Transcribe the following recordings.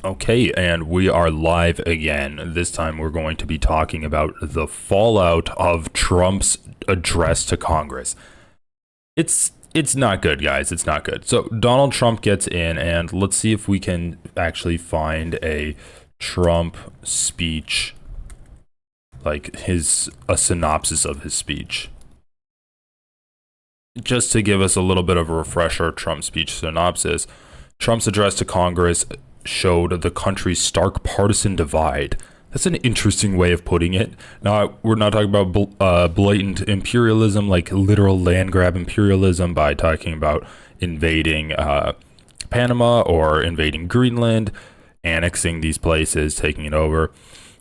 Okay, and we are live again. This time we're going to be talking about the fallout of Trump's address to Congress. It's not good, guys. It's not good. So Donald Trump gets in, and let's see if we can actually find a Trump speech, like a synopsis of his speech. Just to give us a little bit of a refresher, Trump's speech synopsis. Trump's address to Congress showed the country's stark partisan divide. That's an interesting way of putting it. Now, we're not talking about blatant imperialism, like literal land grab imperialism, by talking about invading Panama or invading Greenland, annexing these places, taking it over.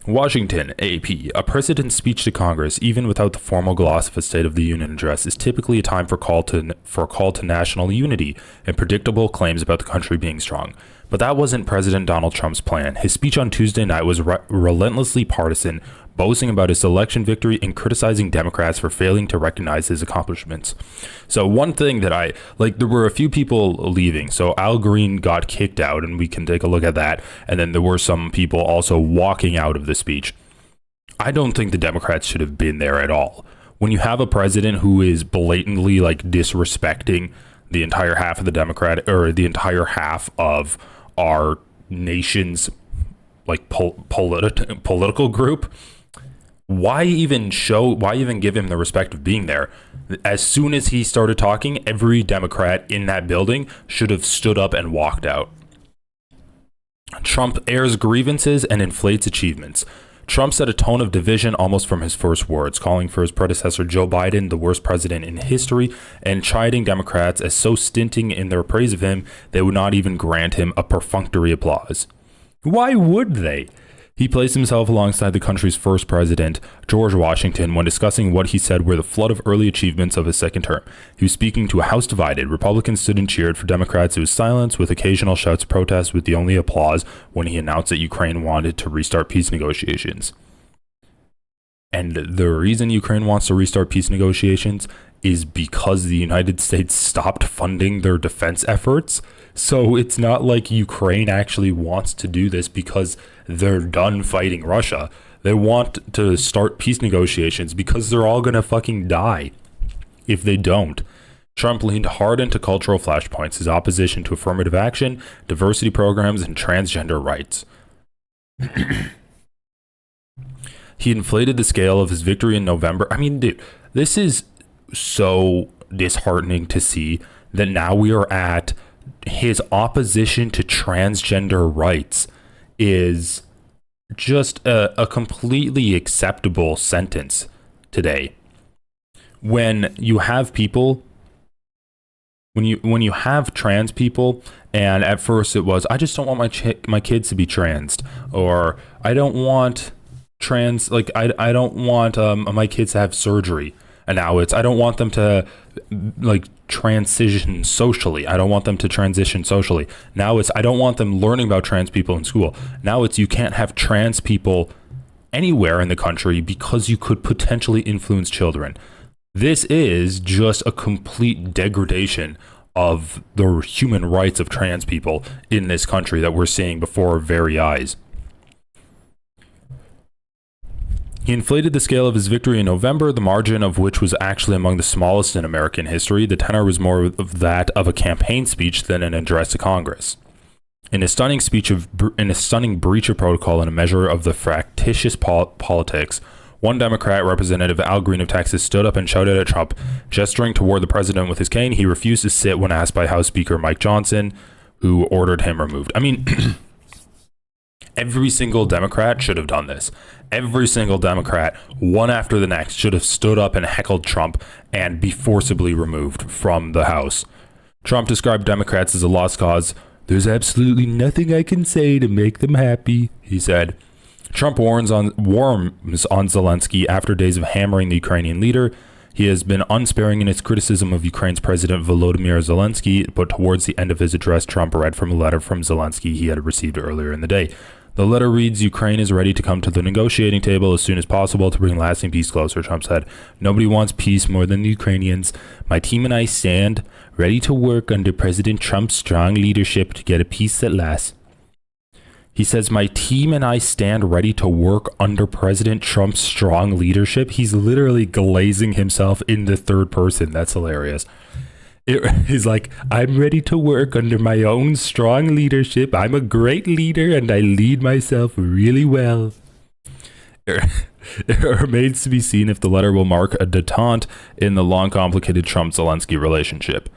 Washington, AP. A president's speech to Congress, even without the formal gloss of a State of the Union address, is typically a time for a call to national unity and predictable claims about the country being strong. But that wasn't President Donald Trump's plan. His speech on Tuesday night was relentlessly partisan, boasting about his election victory and criticizing Democrats for failing to recognize his accomplishments. So one thing that there were a few people leaving. So Al Green got kicked out, and we can take a look at that. And then there were some people also walking out of the speech. I don't think the Democrats should have been there at all. When you have a president who is blatantly disrespecting the entire half of the Democrat, or the entire half of our nation's political group, why even give him the respect of being there? As soon as he started talking, every Democrat in that building should have stood up and walked out. Trump airs grievances and inflates achievements. Trump set a tone of division almost from his first words, calling for his predecessor Joe Biden the worst president in history and chiding Democrats as so stinting in their praise of him they would not even grant him a perfunctory applause. Why would they? He placed himself alongside the country's first president, George Washington, when discussing what he said were the flood of early achievements of his second term. He was speaking to a House divided. Republicans stood and cheered for Democrats. It was silence, with occasional shouts of protest, with the only applause when he announced that Ukraine wanted to restart peace negotiations. And the reason Ukraine wants to restart peace negotiations is because the United States stopped funding their defense efforts. So it's not like Ukraine actually wants to do this because they're done fighting Russia. They want to start peace negotiations because they're all going to fucking die if they don't. Trump leaned hard into cultural flashpoints, his opposition to affirmative action, diversity programs, and transgender rights. He inflated the scale of his victory in November. I mean, dude, this is so disheartening to see that now we are at his opposition to transgender rights is just a completely acceptable sentence today. When you have people, when you have trans people, and at first it was, I just don't want my kids to be trans, or I don't want I don't want my kids to have surgery. And now it's, I don't want them to transition socially. I don't want them to transition socially. Now it's, I don't want them learning about trans people in school. Now it's, you can't have trans people anywhere in the country because you could potentially influence children. This is just a complete degradation of the human rights of trans people in this country that we're seeing before our very eyes. He inflated the scale of his victory in November, the margin of which was actually among the smallest in American history. The tenor was more of that of a campaign speech than an address to Congress. In a stunning breach of protocol and a measure of the fractious politics, one Democrat, Representative Al Green of Texas, stood up and shouted at Trump, gesturing toward the president with his cane. He refused to sit when asked by House Speaker Mike Johnson, who ordered him removed. I mean, every single Democrat should have done this. Every single Democrat, one after the next, should have stood up and heckled Trump and be forcibly removed from the House. Trump described Democrats as a lost cause. There's absolutely nothing I can say to make them happy, he said. Trump warms on Zelensky after days of hammering the Ukrainian leader. He has been unsparing in his criticism of Ukraine's President Volodymyr Zelensky, but towards the end of his address, Trump read from a letter from Zelensky he had received earlier in the day. The letter reads, Ukraine is ready to come to the negotiating table as soon as possible to bring lasting peace closer, Trump said. Nobody wants peace more than the Ukrainians. My team and I stand ready to work under President Trump's strong leadership to get a peace that lasts. He says, my team and I stand ready to work under President Trump's strong leadership. He's literally glazing himself in the third person. That's hilarious. He's like, I'm ready to work under my own strong leadership. I'm a great leader and I lead myself really well. It remains to be seen if the letter will mark a detente in the long, complicated Trump-Zelensky relationship.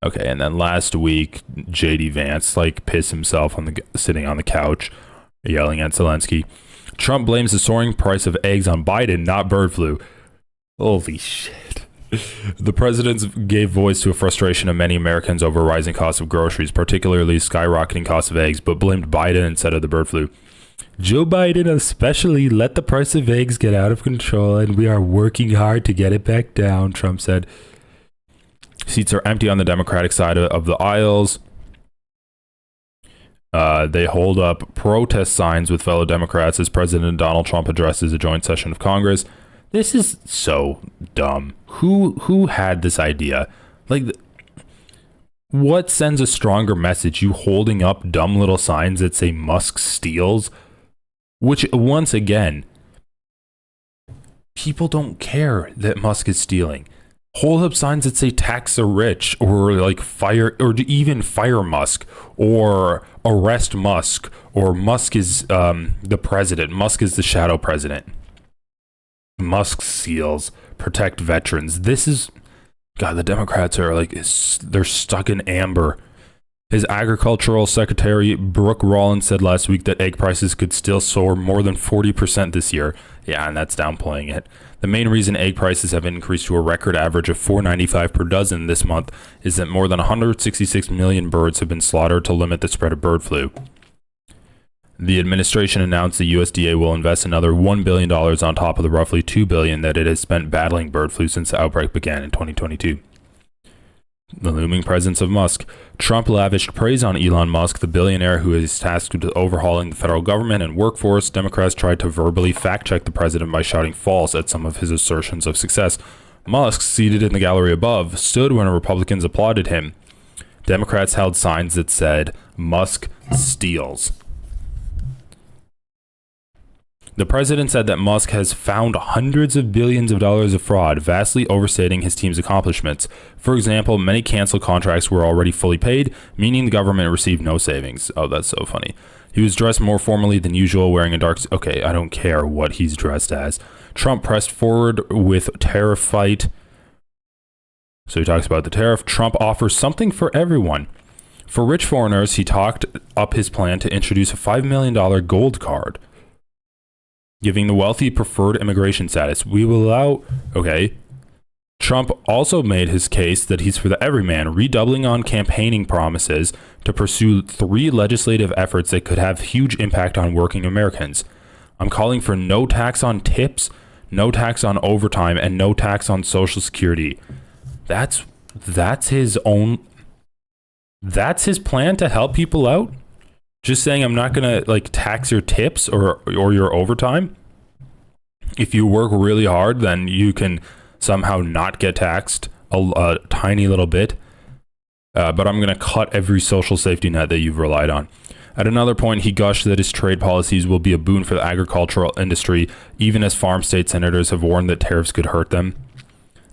Okay, and then last week, J.D. Vance pissed himself sitting on the couch, yelling at Zelensky. Trump blames the soaring price of eggs on Biden, not bird flu. Holy shit. The president gave voice to a frustration of many Americans over rising costs of groceries, particularly skyrocketing costs of eggs, but blamed Biden instead of the bird flu. Joe Biden especially let the price of eggs get out of control, and we are working hard to get it back down, Trump said. Seats are empty on the Democratic side of the aisles. They hold up protest signs with fellow Democrats as President Donald Trump addresses a joint session of Congress. This is so dumb. Who had this idea? What sends a stronger message? You holding up dumb little signs that say Musk steals? Which, once again, people don't care that Musk is stealing. Hold up signs that say tax the rich, or fire, or even fire Musk, or arrest Musk, or Musk is the president. Musk is the shadow president. Musk steals, protect veterans. This is, God, the Democrats are they're stuck in amber. His agricultural secretary, Brooke Rollins, said last week that egg prices could still soar more than 40% this year. Yeah, and that's downplaying it. The main reason egg prices have increased to a record average of $4.95 per dozen this month is that more than 166 million birds have been slaughtered to limit the spread of bird flu. The administration announced the USDA will invest another $1 billion on top of the roughly $2 billion that it has spent battling bird flu since the outbreak began in 2022. The looming presence of Musk. Trump lavished praise on Elon Musk, the billionaire who is tasked with overhauling the federal government and workforce. Democrats tried to verbally fact-check the president by shouting false at some of his assertions of success. Musk, seated in the gallery above, stood when Republicans applauded him. Democrats held signs that said, Musk steals. The president said that Musk has found hundreds of billions of dollars of fraud, vastly overstating his team's accomplishments. For example, many canceled contracts were already fully paid, meaning the government received no savings. Oh, that's so funny. He was dressed more formally than usual, wearing a dark... Okay, I don't care what he's dressed as. Trump pressed forward with tariff fight. So he talks about the tariff. Trump offers something for everyone. For rich foreigners, he talked up his plan to introduce a $5 million gold card, giving the wealthy preferred immigration status. We will allow... Okay. Trump also made his case that he's for the everyman, redoubling on campaigning promises to pursue 3 legislative efforts that could have huge impact on working Americans. I'm calling for no tax on tips, no tax on overtime, and no tax on Social Security. That's his own... That's his plan to help people out? Just saying, I'm not going to tax your tips or your overtime. If you work really hard, then you can somehow not get taxed a tiny little bit. But I'm going to cut every social safety net that you've relied on. At another point, he gushed that his trade policies will be a boon for the agricultural industry, even as farm state senators have warned that tariffs could hurt them.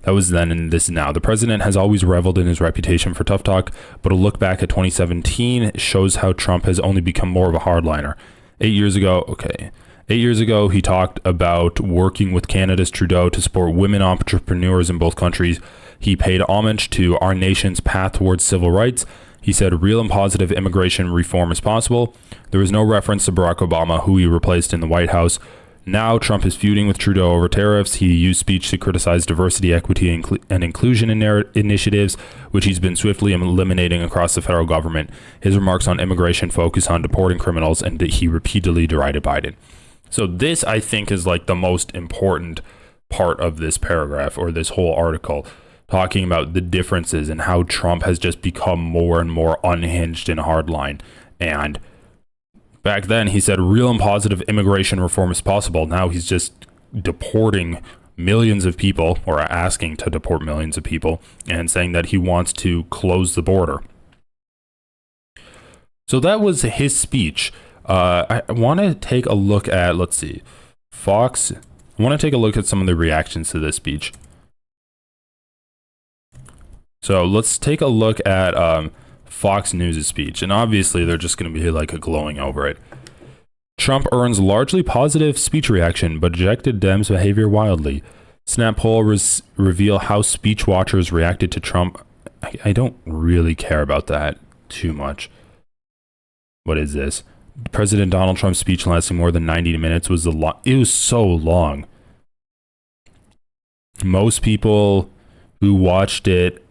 That was then, and this is now. The president has always reveled in his reputation for tough talk, but a look back at 2017 shows how Trump has only become more of a hardliner. 8 years ago, he talked about working with Canada's Trudeau to support women entrepreneurs in both countries. He paid homage to our nation's path towards civil rights. He said real and positive immigration reform is possible. There was no reference to Barack Obama, who he replaced in the White House. Now, Trump is feuding with Trudeau over tariffs. He used speech to criticize diversity, equity, and inclusion initiatives, which he's been swiftly eliminating across the federal government. His remarks on immigration focus on deporting criminals, and he repeatedly derided Biden. So this, I think, is the most important part of this paragraph or this whole article, talking about the differences and how Trump has just become more and more unhinged and hardline. And back then, he said real and positive immigration reform is possible. Now he's just deporting millions of people, or asking to deport millions of people, and saying that he wants to close the border. So that was his speech. I want to take a look at, let's see, Fox. I want to take a look at some of the reactions to this speech. So let's take a look at Fox News' speech. And obviously, they're just going to be like glowing over it. Trump earns largely positive speech reaction, but ejected Dems' behavior wildly. Snap poll reveal how speech watchers reacted to Trump. I don't really care about that too much. What is this? President Donald Trump's speech lasting more than 90 minutes was it was so long. Most people who watched it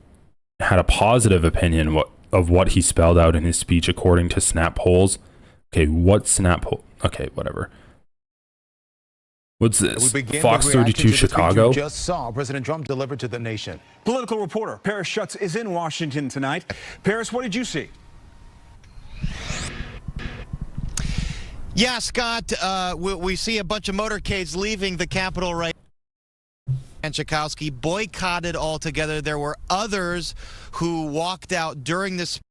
had a positive opinion of what he spelled out in his speech, according to Snap polls. Okay, what Snap poll? Okay, whatever. What's this? Fox 32 Chicago? You just saw President Trump deliver to the nation. Political reporter Paris Schutz is in Washington tonight. Paris, what did you see? Yeah, Scott, we see a bunch of motorcades leaving the Capitol right now. And Tchaikovsky boycotted altogether. There were others who walked out during this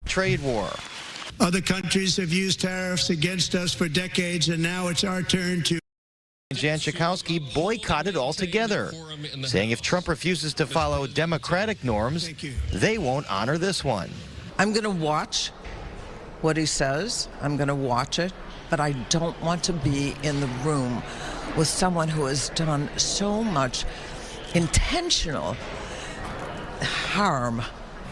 trade war. Other countries have used tariffs against us for decades, and now it's our turn to. Jan Tchaikovsky boycotted altogether, saying if Trump refuses to follow democratic norms, they won't honor this one. I'm going to watch what he says. I'm going to watch it, but I don't want to be in the room with someone who has done so much intentional harm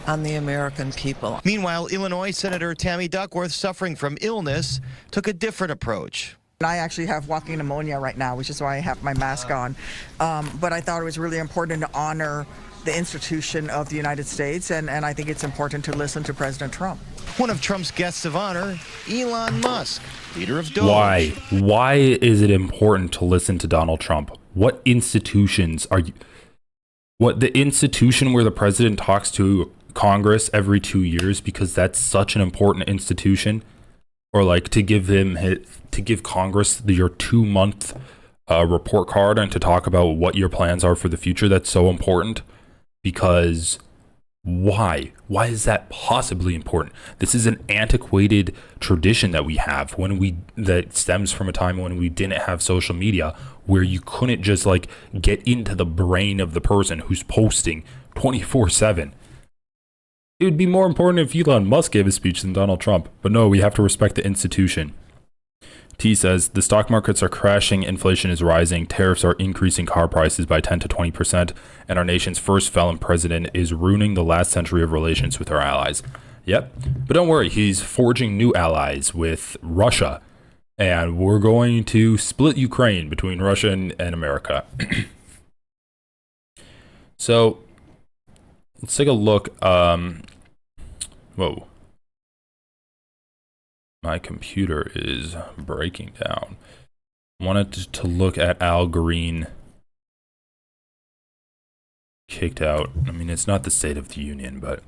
on the American people. Meanwhile, Illinois Senator Tammy Duckworth, suffering from illness, took a different approach. I actually have walking pneumonia right now, which is why I have my mask on. But I thought it was really important to honor the institution of the United States, and I think it's important to listen to President Trump. One of Trump's guests of honor, Elon Musk, leader of Doge. Why? Why is it important to listen to Donald Trump? What institutions are you? What, the institution where the president talks to Congress every 2 years because that's such an important institution? Or like to give Congress your 2-month report card and to talk about what your plans are for the future? That's so important. Because why? Why is that possibly important? This is an antiquated tradition that we have that stems from a time when we didn't have social media, where you couldn't just like get into the brain of the person who's posting 24/7. It would be more important if Elon Musk gave a speech than Donald Trump. But no, we have to respect the institution. T says, the stock markets are crashing, inflation is rising, tariffs are increasing car prices by 10 to 20%, and our nation's first felon president is ruining the last century of relations with our allies. Yep. But don't worry, he's forging new allies with Russia. And we're going to split Ukraine between Russia and America. So, let's take a look. Whoa. My computer is breaking down. Wanted to look at Al Green kicked out. I mean, it's not the State of the Union, but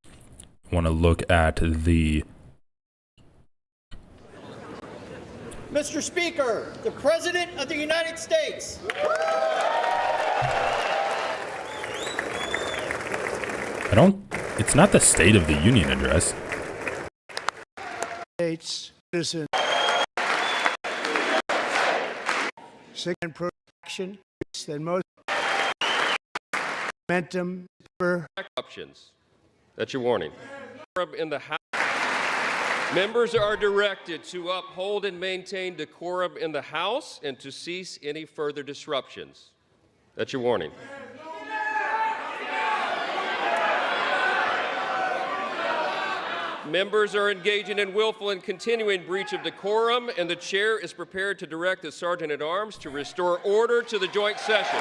I want to look at the... Mr. Speaker, the President of the United States. It's not the State of the Union address. States citizen second protection than most momentum per options. That's your warning. In the House, members are directed to uphold and maintain decorum in the House and to cease any further disruptions. That's your warning. Members are engaging in willful and continuing breach of decorum, and the chair is prepared to direct the Sergeant-at-Arms to restore order to the joint session.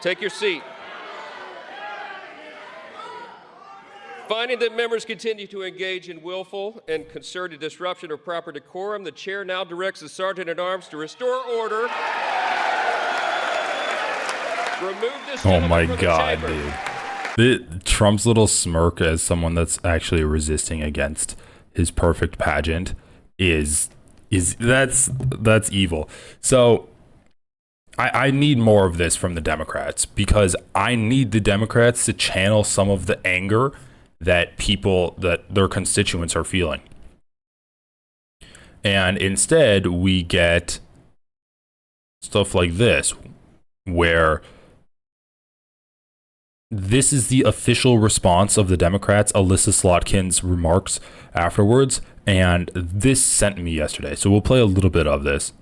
Take your seat. Finding that members continue to engage in willful and concerted disruption of proper decorum, the chair now directs the Sergeant-at-Arms to restore order. Remove this Oh my from the God, dude. Trump's little smirk as someone that's actually resisting against his perfect pageant is that's evil. So I need more of this from the Democrats, because I need the Democrats to channel some of the anger that their constituents are feeling. And instead, we get stuff like this, where this is the official response of the Democrats, Alyssa Slotkin's remarks afterwards, and this sent me yesterday. So we'll play a little bit of this.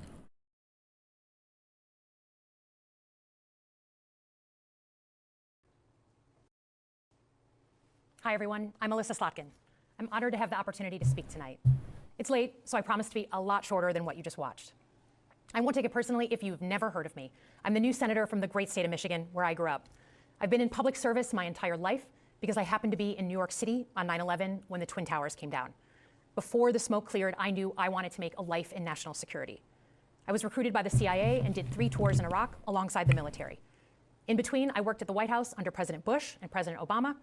Hi, everyone. I'm Alyssa Slotkin. I'm honored to have the opportunity to speak tonight. It's late, so I promise to be a lot shorter than what you just watched. I won't take it personally if you've never heard of me. I'm the new senator from the great state of Michigan, where I grew up. I've been in public service my entire life because I happened to be in New York City on 9/11 when the Twin Towers came down. Before the smoke cleared, I knew I wanted to make a life in national security. I was recruited by the CIA and did 3 tours in Iraq alongside the military. In between, I worked at the White House under President Bush and President Obama.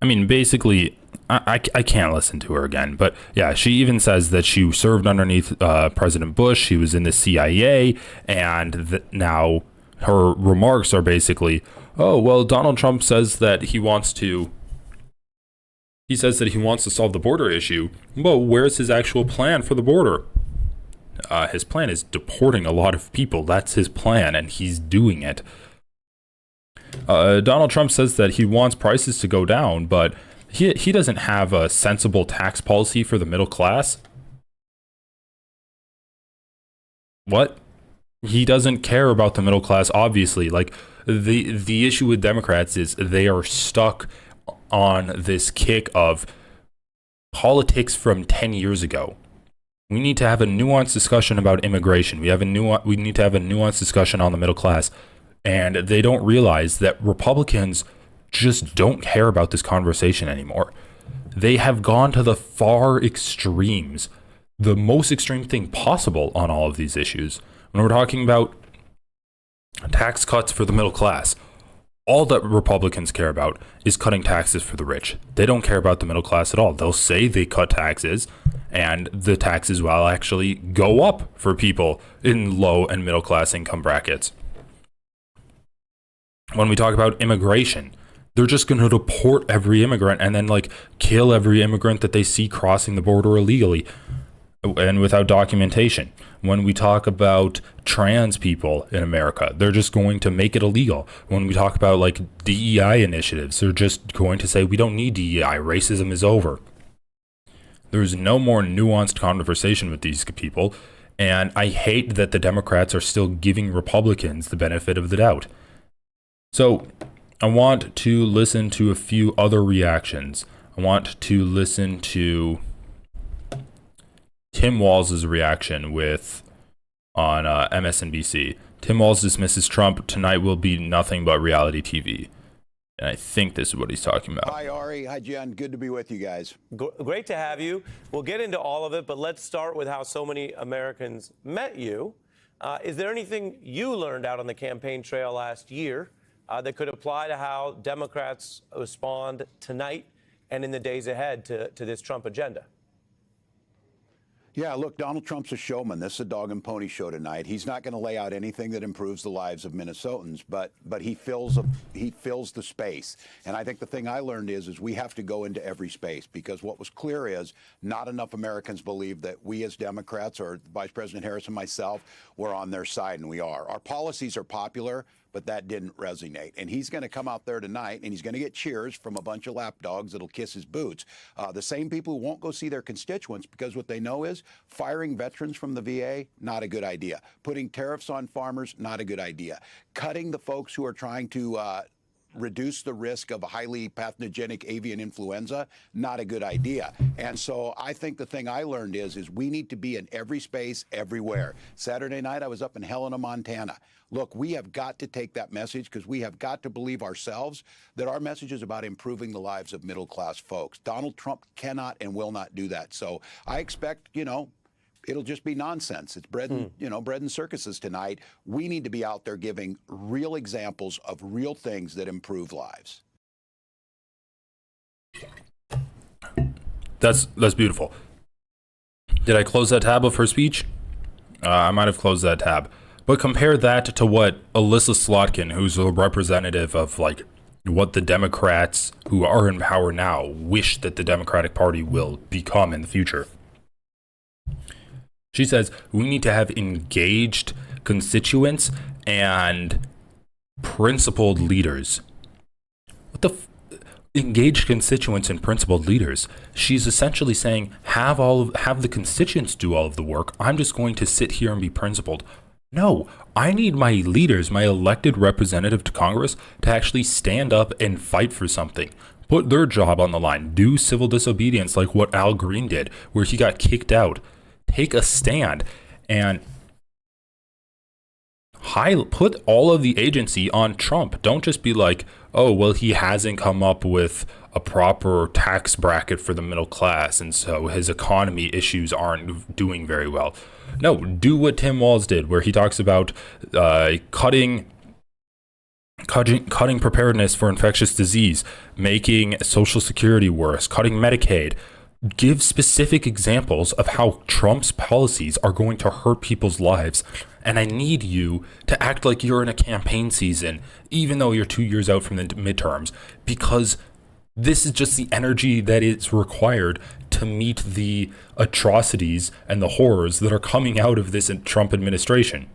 I mean, basically, I can't listen to her again. But yeah, she even says that she served underneath President Bush. She was in the CIA. And now her remarks are basically, oh, well, Donald Trump says that he wants to solve the border issue. Well, where's his actual plan for the border? His plan is deporting a lot of people. That's his plan, and he's doing it. Donald Trump says that he wants prices to go down, but he doesn't have a sensible tax policy for the middle class. What? He doesn't care about the middle class, obviously. Like, the issue with Democrats is they are stuck on this kick of politics from 10 years ago. We need to have a nuanced discussion about immigration. We need to have a nuanced discussion on the middle class. And they don't realize that Republicans just don't care about this conversation anymore. They have gone to the far extremes, the most extreme thing possible on all of these issues. When we're talking about tax cuts for the middle class, all that Republicans care about is cutting taxes for the rich. They don't care about the middle class at all. They'll say they cut taxes, and the taxes will actually go up for people in low and middle class income brackets. When we talk about immigration, they're just going to deport every immigrant and then like kill every immigrant that they see crossing the border illegally and without documentation. When we talk about trans people in America, they're just going to make it illegal. When we talk about like DEI initiatives, they're just going to say we don't need DEI, racism is over. There's no more nuanced conversation with these people, and I hate that the Democrats are still giving Republicans the benefit of the doubt. So I want to listen to a few other reactions. I want to listen to Tim Walz's reaction on MSNBC. Tim Walz dismisses Trump. Tonight will be nothing but reality TV. And I think this is what he's talking about. Hi, Ari. Hi, Jen. Good to be with you guys. Great to have you. We'll get into all of it, but let's start with how so many Americans met you. Is there anything you learned out on the campaign trail last year that could apply to how Democrats respond tonight and in the days ahead to this Trump agenda? Yeah, look, Donald Trump's a showman. This is a dog and pony show tonight. He's not going to lay out anything that improves the lives of Minnesotans, but he fills the space. And I think the thing I learned is we have to go into every space, because what was clear is not enough Americans believe that we as Democrats, or Vice President Harris and myself, were on their side, and we are. Our policies are popular, but that didn't resonate. And he's going to come out there tonight, and he's going to get cheers from a bunch of lapdogs that'll kiss his boots. The same people who won't go see their constituents, because what they know is firing veterans from the VA, not a good idea. Putting tariffs on farmers, not a good idea. Cutting the folks who are trying to reduce the risk of a highly pathogenic avian influenza, not a good idea. And so I think the thing I learned is we need to be in every space, everywhere. Saturday night, I was up in Helena, Montana. Look, we have got to take that message, because we have got to believe ourselves that our message is about improving the lives of middle-class folks. Donald Trump cannot and will not do that. So I expect, it'll just be nonsense. It's bread and circuses tonight. We need to be out there giving real examples of real things that improve lives. That's beautiful. Did I close that tab of her speech? I might have closed that tab. But compare that to what Alyssa Slotkin, who's a representative of like what the Democrats who are in power now wish that the Democratic Party will become in the future. She says we need to have engaged constituents and principled leaders. What the engaged constituents and principled leaders? She's essentially saying have the constituents do all of the work. I'm just going to sit here and be principled. No, I need my leaders, my elected representative to Congress, to actually stand up and fight for something. Put their job on the line. Do civil disobedience like what Al Green did, where he got kicked out. Take a stand and put all of the agency on Trump. Don't just be like, oh, well, he hasn't come up with a proper tax bracket for the middle class, and so his economy issues aren't doing very well. No, do what Tim Walz did, where he talks about cutting preparedness for infectious disease, making Social Security worse, cutting Medicaid. Give specific examples of how Trump's policies are going to hurt people's lives. And I need you to act like you're in a campaign season, even though you're 2 years out from the midterms, because this is just the energy that is required to meet the atrocities and the horrors that are coming out of this Trump administration.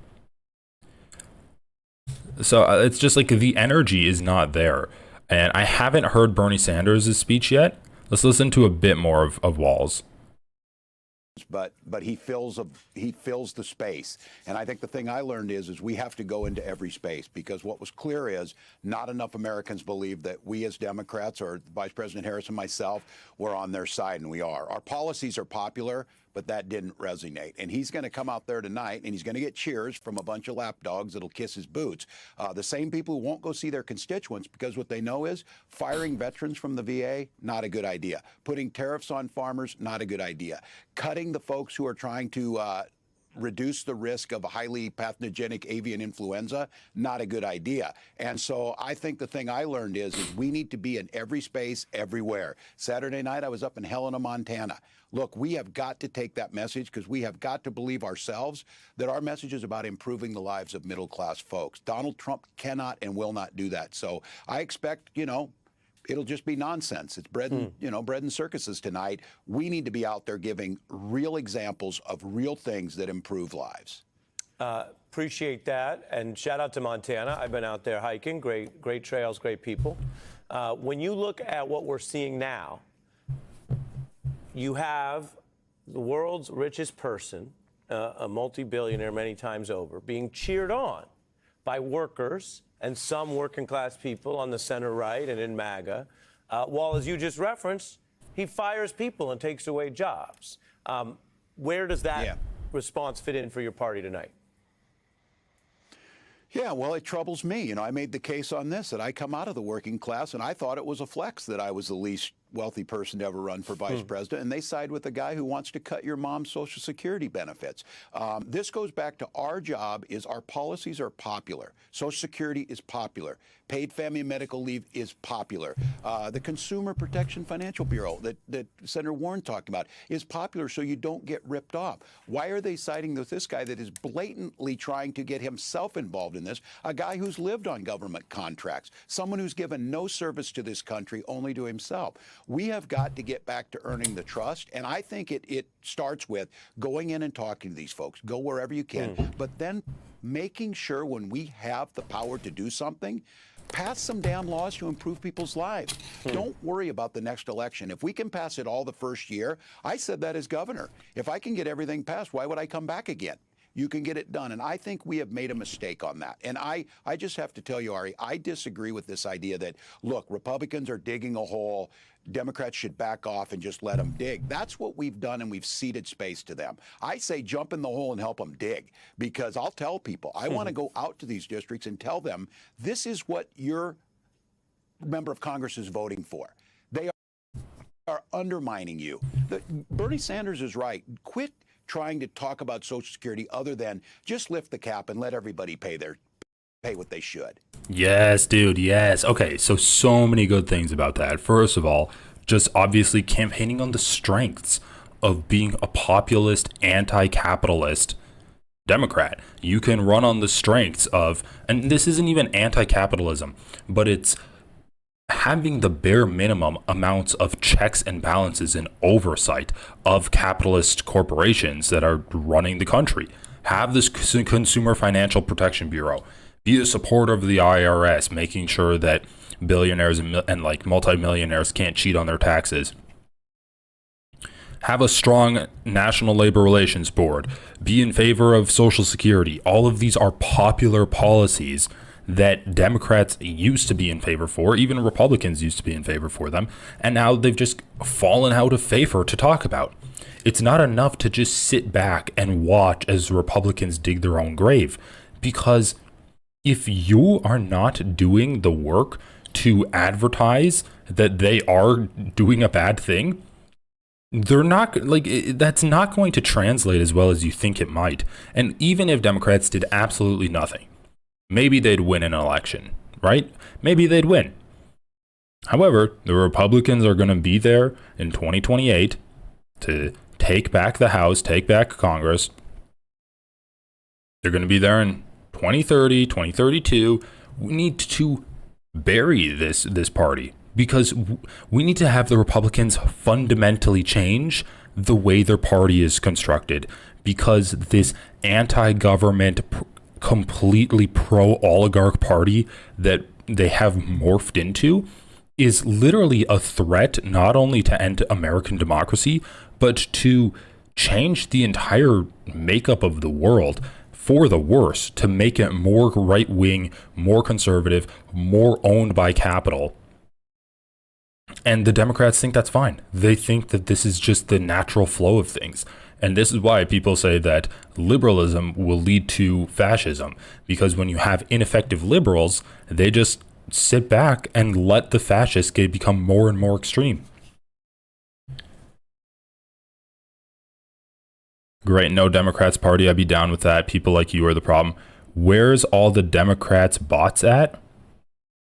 So it's just like the energy is not there. And I haven't heard Bernie Sanders' speech yet. Let's listen to a bit more of Walz. But he fills the space, and I think the thing I learned is we have to go into every space, because what was clear is not enough Americans believe that we as Democrats, or Vice President Harris and myself, were on their side, and we are. Our policies are popular, but that didn't resonate. And he's going to come out there tonight, and he's going to get cheers from a bunch of lapdogs that'll kiss his boots. The same people who won't go see their constituents, because what they know is firing veterans from the VA, not a good idea. Putting tariffs on farmers, not a good idea. Cutting the folks who are trying to reduce the risk of a highly pathogenic avian influenza, not a good idea. And so I think the thing I learned is we need to be in every space, everywhere. Saturday night, I was up in Helena, Montana. Look, we have got to take that message, because we have got to believe ourselves that our message is about improving the lives of middle-class folks. Donald Trump cannot and will not do that. So I expect, it'll just be nonsense. It's bread and circuses tonight. We need to be out there giving real examples of real things that improve lives. Appreciate that, and shout out to Montana. I've been out there hiking. Great trails, great people. When you look at what we're seeing now, you have the world's richest person, a multi-billionaire many times over, being cheered on by workers and some working class people on the center right and in MAGA, while, as you just referenced, he fires people and takes away jobs. Where does that response fit in for your party tonight? Yeah, well, it troubles me. I made the case on this, that I come out of the working class, and I thought it was a flex that I was the least wealthy person to ever run for vice president, and they side with the guy who wants to cut your mom's Social Security benefits. This goes back to our job is our policies are popular. Social Security is popular. Paid family and medical leave is popular. The Consumer Protection Financial Bureau that Senator Warren talked about is popular, so you don't get ripped off. Why are they siding with this guy that is blatantly trying to get himself involved in this? A guy who's lived on government contracts, someone who's given no service to this country, only to himself. We have got to get back to earning the trust, and I think it starts with going in and talking to these folks. Go wherever you can, but then making sure when we have the power to do something, pass some damn laws to improve people's lives. Don't worry about the next election. If we can pass it all the first year, I said that as governor. If I can get everything passed, why would I come back again? You can get it done. And I think we have made a mistake on that. And I just have to tell you, Ari, I disagree with this idea that, look, Republicans are digging a hole. Democrats should back off and just let them dig. That's what we've done, and we've ceded space to them. I say jump in the hole and help them dig, because I'll tell people, I want to go out to these districts and tell them this is what your member of Congress is voting for. They are undermining you. Bernie Sanders is right. Quit trying to talk about Social Security other than just lift the cap and let everybody pay what they should. Yes, dude. Yes. Okay. So many good things about that. First of all, just obviously campaigning on the strengths of being a populist, anti-capitalist Democrat. You can run on the strengths of, and this isn't even anti-capitalism, but it's having the bare minimum amounts of checks and balances and oversight of capitalist corporations that are running the country. Have this Consumer Financial Protection Bureau. Be a supporter of the IRS, making sure that billionaires and like multimillionaires can't cheat on their taxes. Have a strong National Labor Relations Board. Be in favor of Social Security. All of these are popular policies that Democrats used to be in favor for. Even Republicans used to be in favor for them. And now they've just fallen out of favor to talk about. It's not enough to just sit back and watch as Republicans dig their own grave. Because if you are not doing the work to advertise that they are doing a bad thing, they're not like that's not going to translate as well as you think it might. And even if Democrats did absolutely nothing, maybe they'd win an election, right? Maybe they'd win. However, the Republicans are going to be there in 2028 to take back the House, take back Congress. They're going to be there in 2030, 2032. We need to bury this party, because we need to have the Republicans fundamentally change the way their party is constructed, because this anti-government, completely pro-oligarch party that they have morphed into is literally a threat not only to end American democracy, but to change the entire makeup of the world for the worse, to make it more right-wing, more conservative, more owned by capital. And the Democrats think that's fine. They think that this is just the natural flow of things. And this is why people say that liberalism will lead to fascism. Because when you have ineffective liberals, they just sit back and let the fascists become more and more extreme. Great, no Democrats party. I'd be down with that. People like you are the problem. Where's all the Democrats bots at?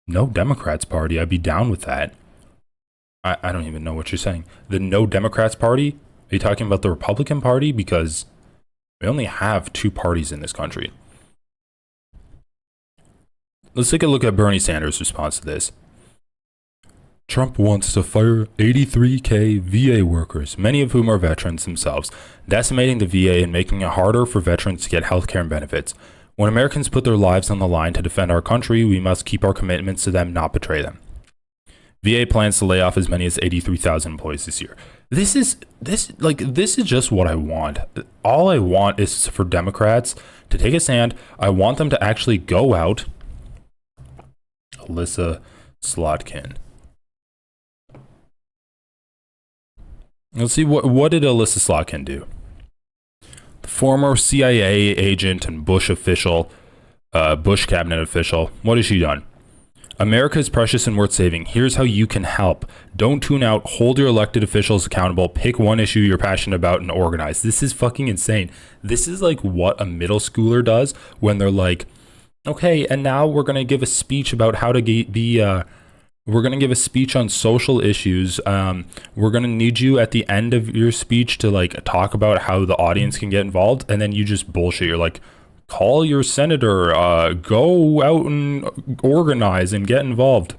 No Democrats party. I'd be down with that. I don't even know what you're saying. The No Democrats Party? Are you talking about the Republican Party? Because we only have two parties in this country. Let's take a look at Bernie Sanders' response to this. Trump wants to fire 83K VA workers, many of whom are veterans themselves, decimating the VA and making it harder for veterans to get health care and benefits. When Americans put their lives on the line to defend our country, we must keep our commitments to them, not betray them. VA plans to lay off as many as 83,000 employees this year. This is just what I want. All I want is for Democrats to take a stand. I want them to actually go out. Alyssa Slotkin. Let's see, what did Alyssa Slotkin do? The former CIA agent and Bush official, Bush cabinet official. What has she done? America is precious and worth saving. Here's how you can help. Don't tune out. Hold your elected officials accountable. Pick one issue you're passionate about and organize. This is fucking insane. This is like what a middle schooler does when they're like, okay, and now we're going to give a speech about how to we're going to give a speech on social issues. We're going to need you at the end of your speech to like talk about how the audience can get involved. And then you just bullshit. You're like, call your senator, go out and organize and get involved.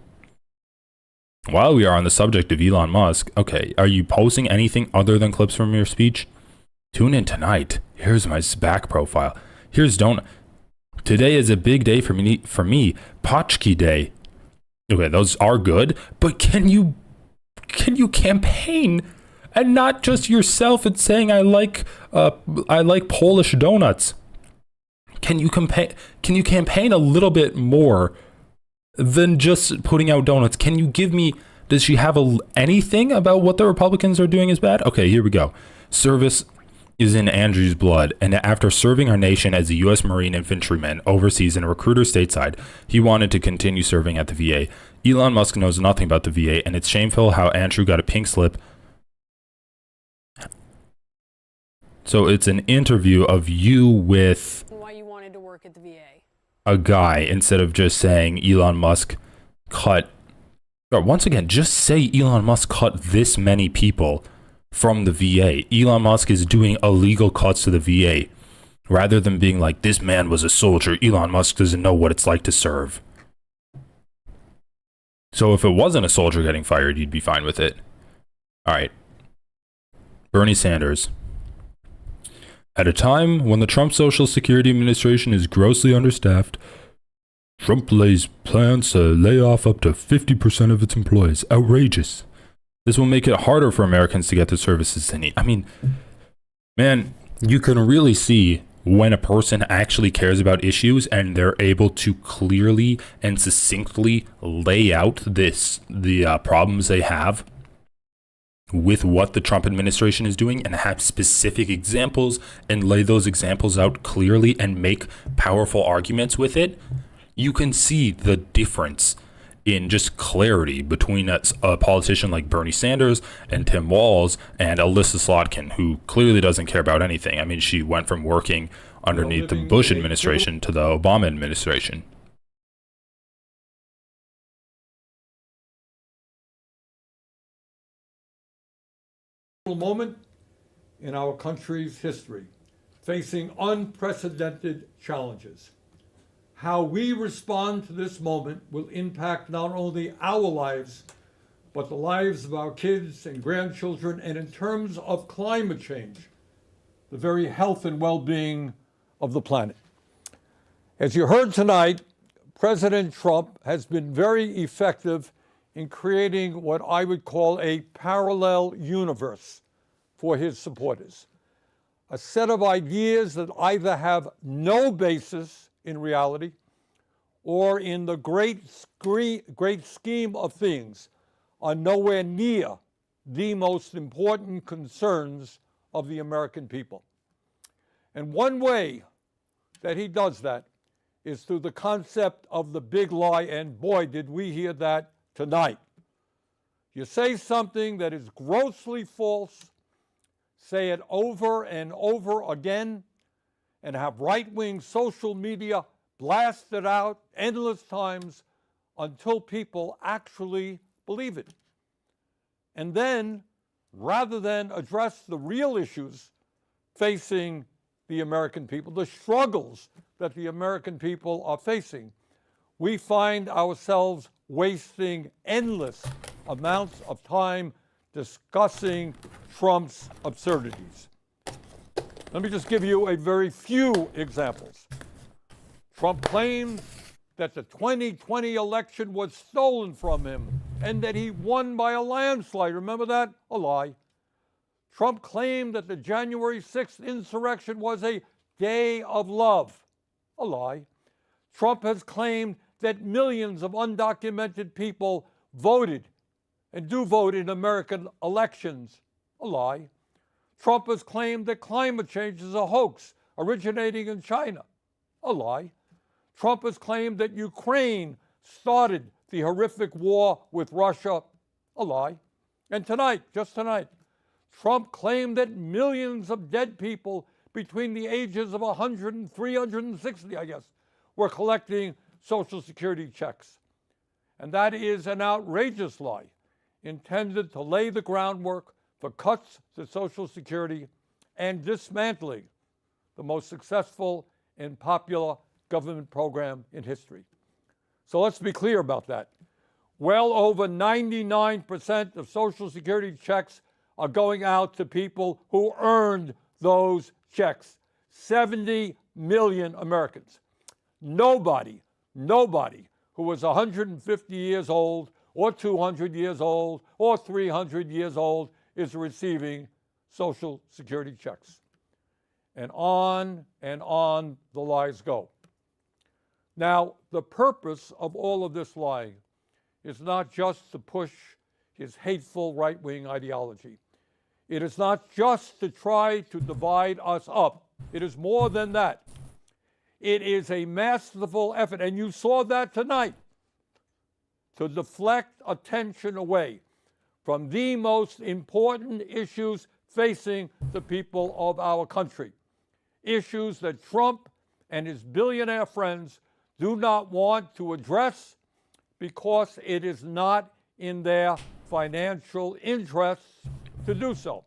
While we are on the subject of Elon Musk, okay, are you posting anything other than clips from your speech? Tune in tonight. Here's my back profile. Here's donut. Today is a big day for me, Potchki Day. Okay, those are good, but can you campaign and not just yourself and saying I like Polish donuts? Can you campaign a little bit more than just putting out donuts? Can you give me, does she have anything about what the Republicans are doing is bad? Okay, here we go. Service is in Andrew's blood, and after serving our nation as a U.S. Marine infantryman overseas and a recruiter stateside, he wanted to continue serving at the VA. Elon Musk knows nothing about the VA, and it's shameful how Andrew got a pink slip. So it's an interview of you with why you wanted to work at the VA. A guy, instead of just saying Elon Musk cut. Once again, just say Elon Musk cut this many people from the VA. Elon Musk is doing illegal cuts to the VA. rather than being like, this man was a soldier, Elon Musk doesn't know what it's like to serve. So if it wasn't a soldier getting fired, you'd be fine with it. All right. Bernie Sanders. At a time when the Trump Social Security Administration is grossly understaffed, Trump lays plans to lay off up to 50% of its employees. Outrageous. This will make it harder for Americans to get the services they need. I mean, man, you can really see when a person actually cares about issues and they're able to clearly and succinctly lay out the problems they have with what the Trump administration is doing and have specific examples and lay those examples out clearly and make powerful arguments with it. You can see the difference in just clarity between a politician like Bernie Sanders and Tim Walz and Alyssa Slotkin, who clearly doesn't care about anything. I mean, she went from working underneath the Bush administration to the Obama administration. Moment in our country's history, facing unprecedented challenges. How we respond to this moment will impact not only our lives, but the lives of our kids and grandchildren, and in terms of climate change, the very health and well-being of the planet. As you heard tonight, President Trump has been very effective in creating what I would call a parallel universe for his supporters. A set of ideas that either have no basis in reality or in the great scheme of things are nowhere near the most important concerns of the American people. And one way that he does that is through the concept of the big lie, and boy, did we hear that tonight. You say something that is grossly false, say it over and over again, and have right-wing social media blast it out endless times until people actually believe it. And then, rather than address the real issues facing the American people, the struggles that the American people are facing, we find ourselves wasting endless amounts of time discussing Trump's absurdities. Let me just give you a very few examples. Trump claimed that the 2020 election was stolen from him and that he won by a landslide. Remember that? A lie. Trump claimed that the January 6th insurrection was a day of love. A lie. Trump has claimed that millions of undocumented people voted and do vote in American elections. A lie. Trump has claimed that climate change is a hoax originating in China. A lie. Trump has claimed that Ukraine started the horrific war with Russia. A lie. And tonight, just tonight, Trump claimed that millions of dead people between the ages of 100 and 360, I guess, were collecting Social Security checks. And that is an outrageous lie intended to lay the groundwork for cuts to Social Security and dismantling the most successful and popular government program in history. So let's be clear about that. Well over 99% of Social Security checks are going out to people who earned those checks. 70 million Americans. Nobody who was 150 years old or 200 years old or 300 years old is receiving Social Security checks. And on the lies go. Now, the purpose of all of this lying is not just to push his hateful right-wing ideology. It is not just to try to divide us up. It is more than that. It is a masterful effort, and you saw that tonight, to deflect attention away from the most important issues facing the people of our country. Issues that Trump and his billionaire friends do not want to address because it is not in their financial interests to do so.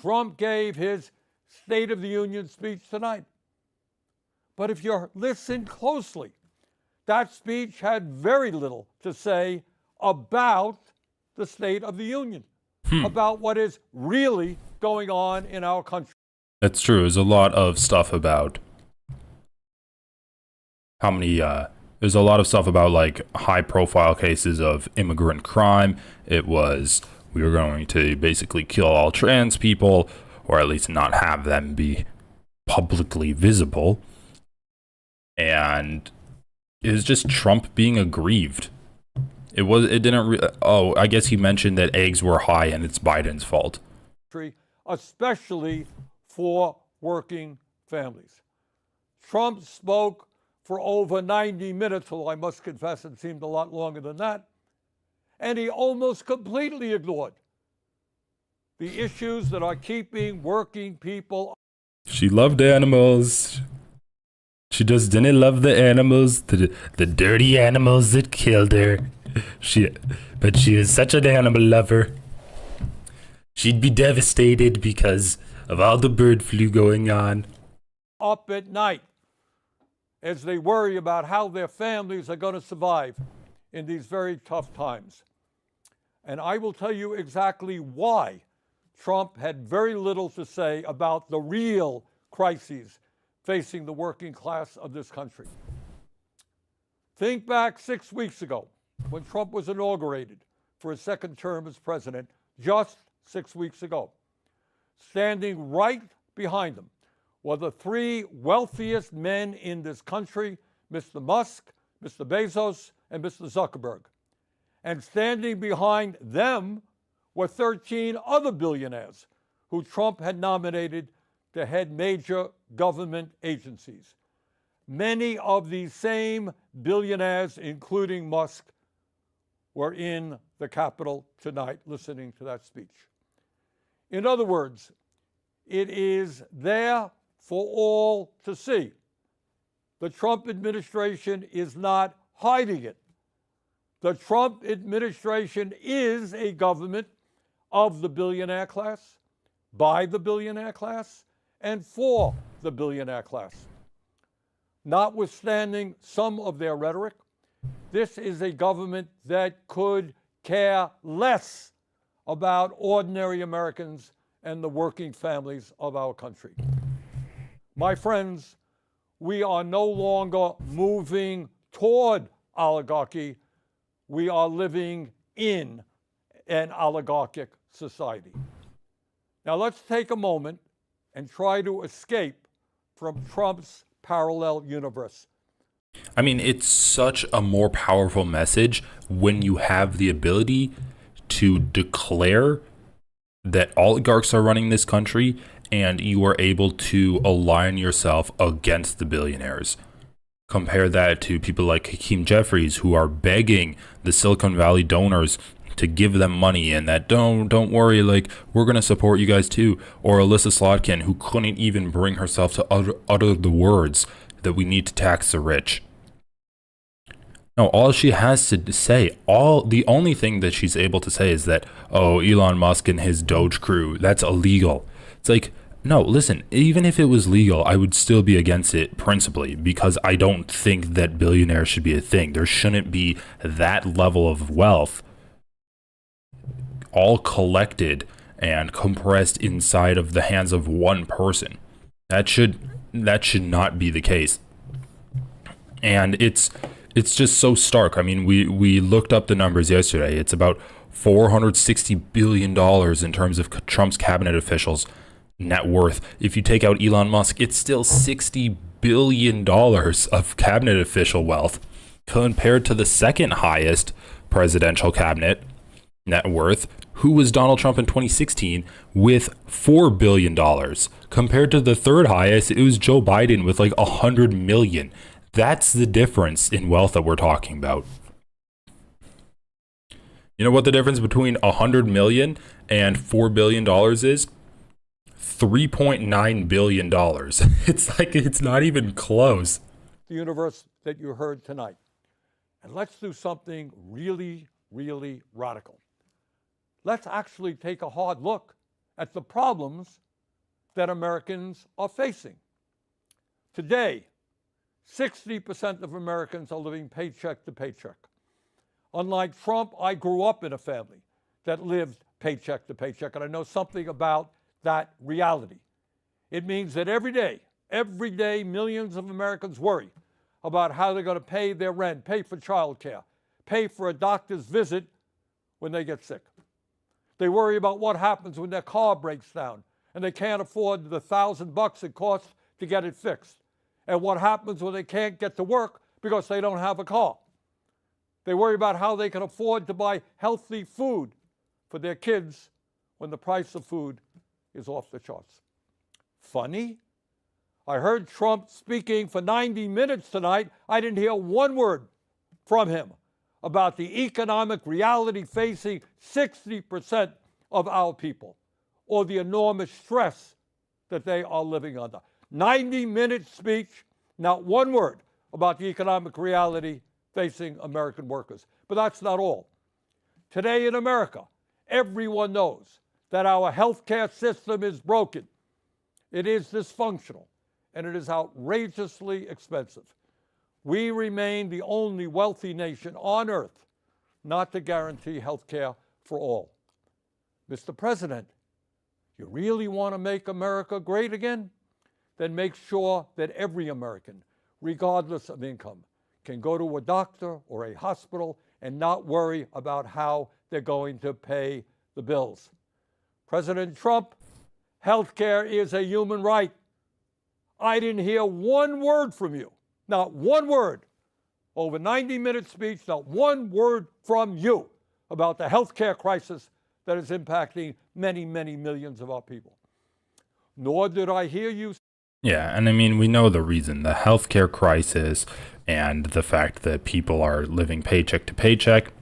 Trump gave his State of the Union speech tonight. But if you listen closely, that speech had very little to say about the State of the Union, about what is really going on in our country. That's true. There's a lot of stuff about there's a lot of stuff about like high profile cases of immigrant crime. It was, we were going to basically kill all trans people, or at least not have them be publicly visible. And it was just Trump being aggrieved. I guess he mentioned that eggs were high and it's Biden's fault. Especially for working families. Trump spoke for over 90 minutes, although I must confess it seemed a lot longer than that, and he almost completely ignored the issues that are keeping working people. She loved animals. She just didn't love the animals, the dirty animals that killed her. But she was such an animal lover. She'd be devastated because of all the bird flu going on. Up at night as they worry about how their families are going to survive in these very tough times. And I will tell you exactly why Trump had very little to say about the real crises facing the working class of this country. Think back 6 weeks ago when Trump was inaugurated for his second term as president, just 6 weeks ago. Standing right behind him were the three wealthiest men in this country, Mr. Musk, Mr. Bezos, and Mr. Zuckerberg. And standing behind them were 13 other billionaires who Trump had nominated to head major government agencies. Many of these same billionaires, including Musk, were in the Capitol tonight listening to that speech. In other words, it is there for all to see. The Trump administration is not hiding it. The Trump administration is a government of the billionaire class, by the billionaire class, and for the billionaire class. Notwithstanding some of their rhetoric, this is a government that could care less about ordinary Americans and the working families of our country. My friends, we are no longer moving toward oligarchy. We are living in an oligarchic society. Now let's take a moment and try to escape from Trump's parallel universe. I mean, it's such a more powerful message when you have the ability to declare that oligarchs are running this country and you are able to align yourself against the billionaires. Compare that to people like Hakeem Jeffries, who are begging the Silicon Valley donors to give them money and that don't worry, like, we're going to support you guys too. Or Alyssa Slotkin, who couldn't even bring herself to utter the words that we need to tax the rich. No, all she has to say, the only thing that she's able to say is that, oh, Elon Musk and his Doge crew, that's illegal. It's like, no, listen, even if it was legal, I would still be against it principally, because I don't think that billionaires should be a thing. There shouldn't be that level of wealth all collected and compressed inside of the hands of one person. That should not be the case. And it's just so stark. I mean, we looked up the numbers yesterday. It's about $460 billion in terms of Trump's cabinet officials' net worth. If you take out Elon Musk, it's still $60 billion of cabinet official wealth compared to the second highest presidential cabinet net worth, who was Donald Trump in 2016 with $4 billion. Compared to the third highest, it was Joe Biden with like $100 million. That's the difference in wealth that we're talking about. You know what the difference between $100 million and $4 billion is? $3.9 billion. It's like, it's not even close. The universe that you heard tonight. And let's do something really, really radical. Let's actually take a hard look at the problems that Americans are facing. Today, 60% of Americans are living paycheck to paycheck. Unlike Trump, I grew up in a family that lived paycheck to paycheck, and I know something about that reality. It means that every day, millions of Americans worry about how they're going to pay their rent, pay for childcare, pay for a doctor's visit when they get sick. They worry about what happens when their car breaks down and they can't afford the $1,000 it costs to get it fixed, and what happens when they can't get to work because they don't have a car. They worry about how they can afford to buy healthy food for their kids when the price of food is off the charts. Funny? I heard Trump speaking for 90 minutes tonight. I didn't hear one word from him about the economic reality facing 60% of our people, or the enormous stress that they are living under. 90-minute speech, not one word about the economic reality facing American workers. But that's not all. Today in America, everyone knows that our healthcare system is broken. It is dysfunctional, and it is outrageously expensive. We remain the only wealthy nation on earth not to guarantee health care for all. Mr. President, you really want to make America great again? Then make sure that every American, regardless of income, can go to a doctor or a hospital and not worry about how they're going to pay the bills. President Trump, health care is a human right. I didn't hear one word from you. Not one word. Over 90-minute speech, not one word from you about the health care crisis that is impacting many, many millions of our people. Nor did I hear you. Yeah, and I mean, we know the reason, the healthcare crisis and the fact that people are living paycheck to paycheck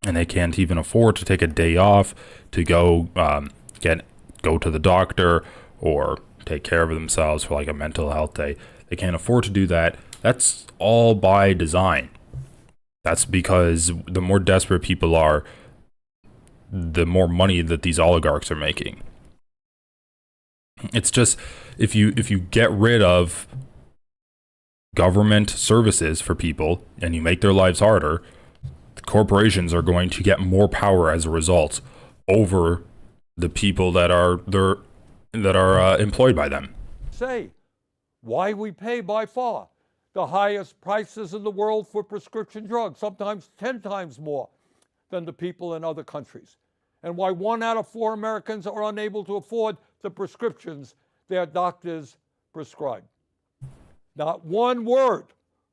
and they can't even afford to take a day off to go go to the doctor or take care of themselves for like a mental health day. They can't afford to do that. That's all by design. That's because the more desperate people are, the more money that these oligarchs are making. It's just, if you get rid of government services for people and you make their lives harder, the corporations are going to get more power as a result over the people that are employed by them. Say why we pay by far the highest prices in the world for prescription drugs, sometimes 10 times more than the people in other countries, and why 1 out of 4 Americans are unable to afford the prescriptions their doctors prescribe. Not one word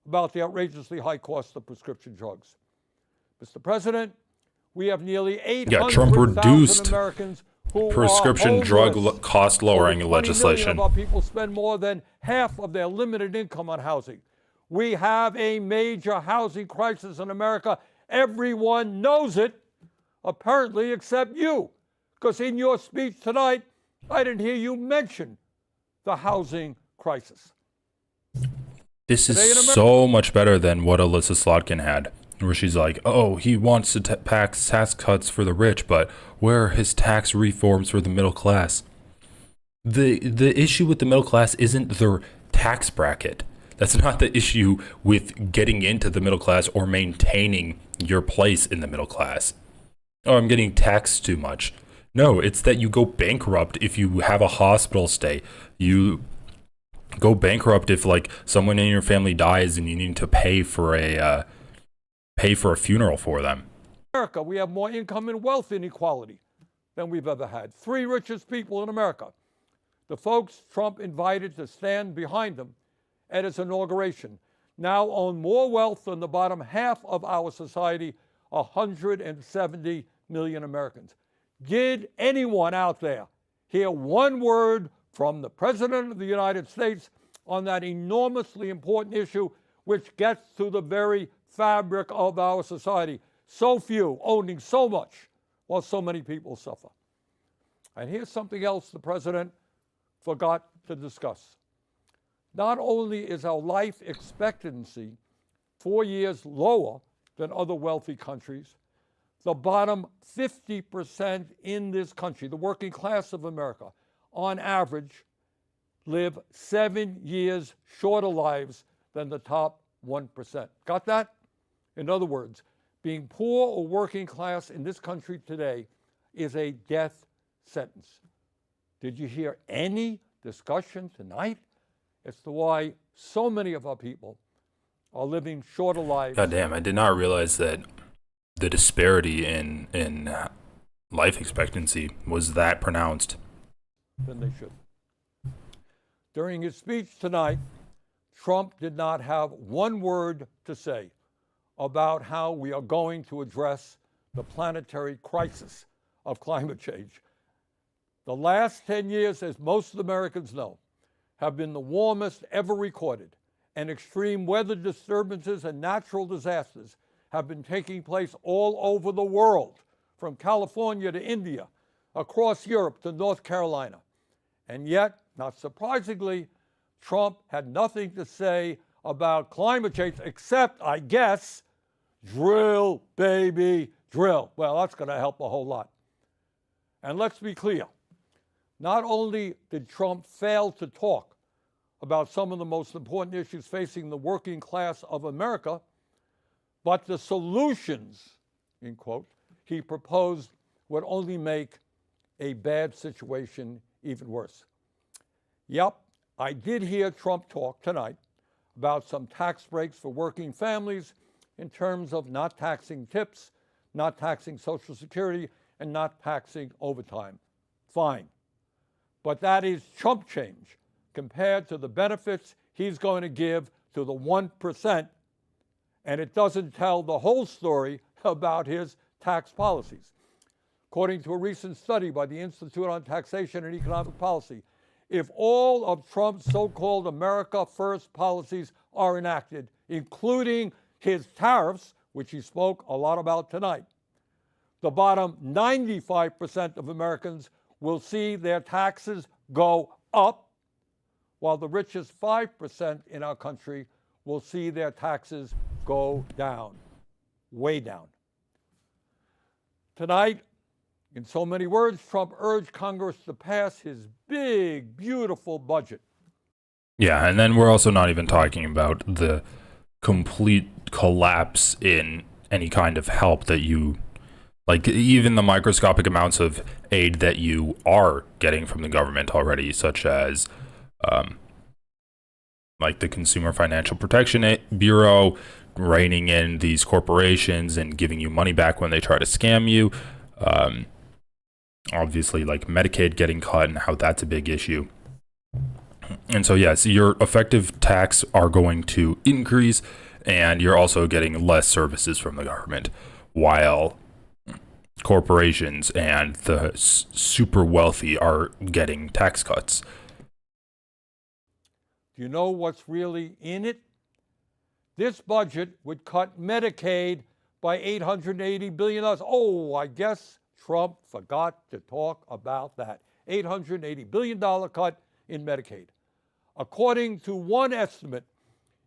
about the outrageously high cost of prescription drugs. Mr. President, we have nearly 800,000 Americans who prescription are drug cost lowering Over 20 legislation. million of our people spend more than half of their limited income on housing. We have a major housing crisis in America. Everyone knows it, apparently, except you, because in your speech tonight, I didn't hear you mention the housing crisis. This is so much better than what Alyssa Slotkin had, where she's like, oh, he wants to pass tax cuts for the rich, but where are his tax reforms for the middle class? The issue with the middle class isn't their tax bracket. That's not the issue with getting into the middle class or maintaining your place in the middle class. Oh, I'm getting taxed too much. No, it's that you go bankrupt if you have a hospital stay. You go bankrupt if like someone in your family dies and you need to pay for a funeral for them. America, we have more income and wealth inequality than we've ever had. 3 richest people in America, the folks Trump invited to stand behind him at his inauguration, now own more wealth than the bottom half of our society, 170 million Americans. Did anyone out there hear one word from the President of the United States on that enormously important issue, which gets to the very fabric of our society? So few owning so much while so many people suffer. And here's something else the President forgot to discuss. Not only is our life expectancy 4 years lower than other wealthy countries, the bottom 50% in this country, the working class of America, on average, live 7 years shorter lives than the top 1%. Got that? In other words, being poor or working class in this country today is a death sentence. Did you hear any discussion tonight as to why so many of our people are living shorter lives? God damn, I did not realize that the disparity in life expectancy was that pronounced. Than they should. During his speech tonight, Trump did not have one word to say about how we are going to address the planetary crisis of climate change. The last 10 years, as most Americans know, have been the warmest ever recorded, and extreme weather disturbances and natural disasters have been taking place all over the world, from California to India, across Europe to North Carolina. And yet, not surprisingly, Trump had nothing to say about climate change except, I guess, drill, baby, drill. Well, that's going to help a whole lot. And let's be clear. Not only did Trump fail to talk about some of the most important issues facing the working class of America, but the solutions, in quote, he proposed would only make a bad situation even worse. Yep, I did hear Trump talk tonight about some tax breaks for working families in terms of not taxing tips, not taxing Social Security, and not taxing overtime. Fine. But that is chump change compared to the benefits he's going to give to the 1%, and it doesn't tell the whole story about his tax policies. According to a recent study by the Institute on Taxation and Economic Policy, if all of Trump's so-called America First policies are enacted, including his tariffs, which he spoke a lot about tonight, the bottom 95% of Americans will see their taxes go up, while the richest 5% in our country will see their taxes go down, way down. Tonight, in so many words, Trump urged Congress to pass his big, beautiful budget. Yeah, and then we're also not even talking about the complete collapse in any kind of help that you, like even the microscopic amounts of aid that you are getting from the government already, such as like the Consumer Financial Protection Bureau reining in these corporations and giving you money back when they try to scam you. Obviously, like Medicaid getting cut and how that's a big issue. And so, yes, your effective tax are going to increase, and you're also getting less services from the government, while corporations and the super wealthy are getting tax cuts. Do you know what's really in it? This budget would cut Medicaid by $880 billion. Oh, I guess Trump forgot to talk about that. $880 billion cut in Medicaid. According to one estimate,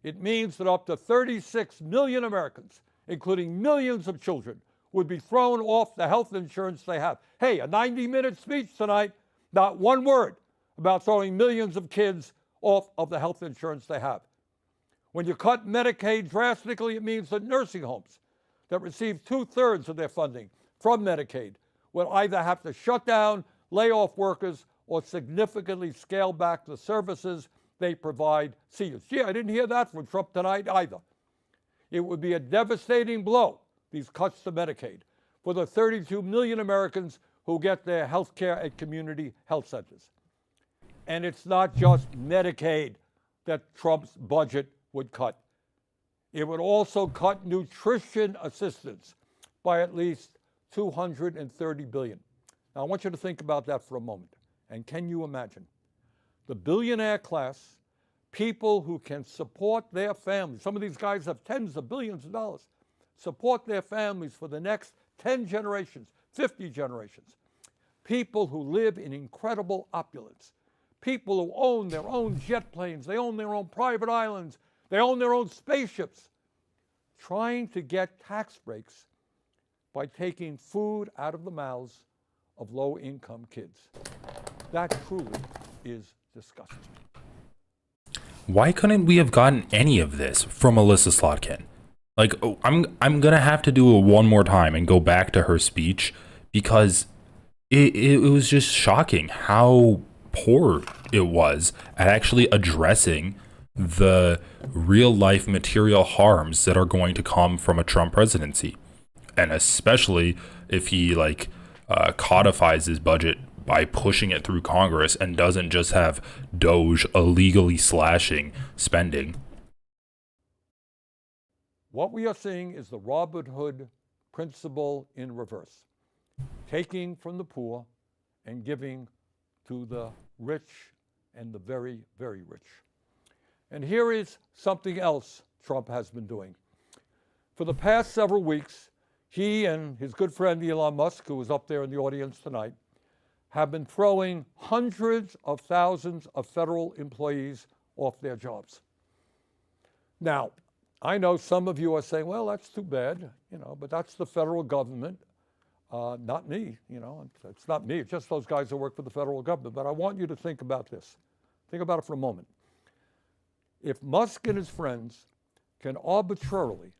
it means that up to 36 million Americans, including millions of children, would be thrown off the health insurance they have. Hey, a 90-minute speech tonight, not one word about throwing millions of kids off of the health insurance they have. When you cut Medicaid drastically, it means that nursing homes that receive 2/3 of their funding from Medicaid will either have to shut down, lay off workers, or significantly scale back the services they provide seniors. Gee, I didn't hear that from Trump tonight either. It would be a devastating blow, these cuts to Medicaid, for the 32 million Americans who get their health care at community health centers. And it's not just Medicaid that Trump's budget would cut. It would also cut nutrition assistance by at least $230 billion. Now, I want you to think about that for a moment. And can you imagine? The billionaire class, people who can support their families, some of these guys have tens of billions of dollars, support their families for the next 10 generations, 50 generations. People who live in incredible opulence. People who own their own jet planes, they own their own private islands, they own their own spaceships, trying to get tax breaks by taking food out of the mouths of low-income kids. That truly is disgusting. Why couldn't we have gotten any of this from Alyssa Slotkin? Like, I'm gonna have to do it one more time and go back to her speech, because it was just shocking how poor it was at actually addressing the real life material harms that are going to come from a Trump presidency, and especially if he codifies his budget by pushing it through Congress and doesn't just have Doge illegally slashing spending. What we are seeing is the Robin Hood principle in reverse. Taking from the poor and giving to the rich and the very, very rich. And here is something else Trump has been doing. For the past several weeks, he and his good friend Elon Musk, who was up there in the audience tonight, have been throwing hundreds of thousands of federal employees off their jobs. Now, I know some of you are saying, well, that's too bad, but that's the federal government, not me, it's not me, it's just those guys who work for the federal government. But I want you to think about this. Think about it for a moment. If Musk and his friends can arbitrarily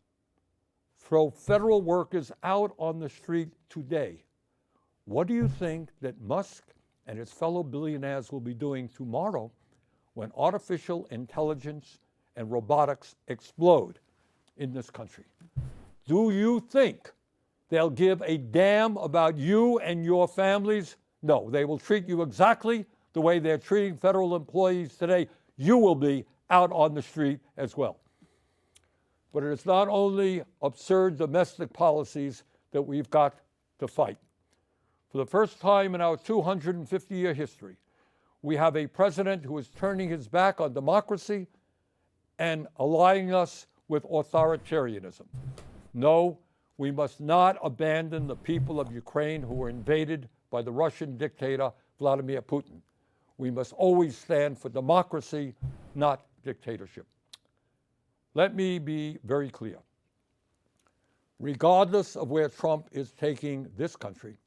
throw federal workers out on the street today, what do you think that Musk and his fellow billionaires will be doing tomorrow when artificial intelligence and robotics explode in this country? Do you think they'll give a damn about you and your families? No, they will treat you exactly the way they're treating federal employees today. You will be out on the street as well. But it is not only absurd domestic policies that we've got to fight. For the first time in our 250-year history, we have a president who is turning his back on democracy and allying us with authoritarianism. No, we must not abandon the people of Ukraine who were invaded by the Russian dictator Vladimir Putin. We must always stand for democracy, not dictatorship. Let me be very clear. Regardless of where Trump is taking this country,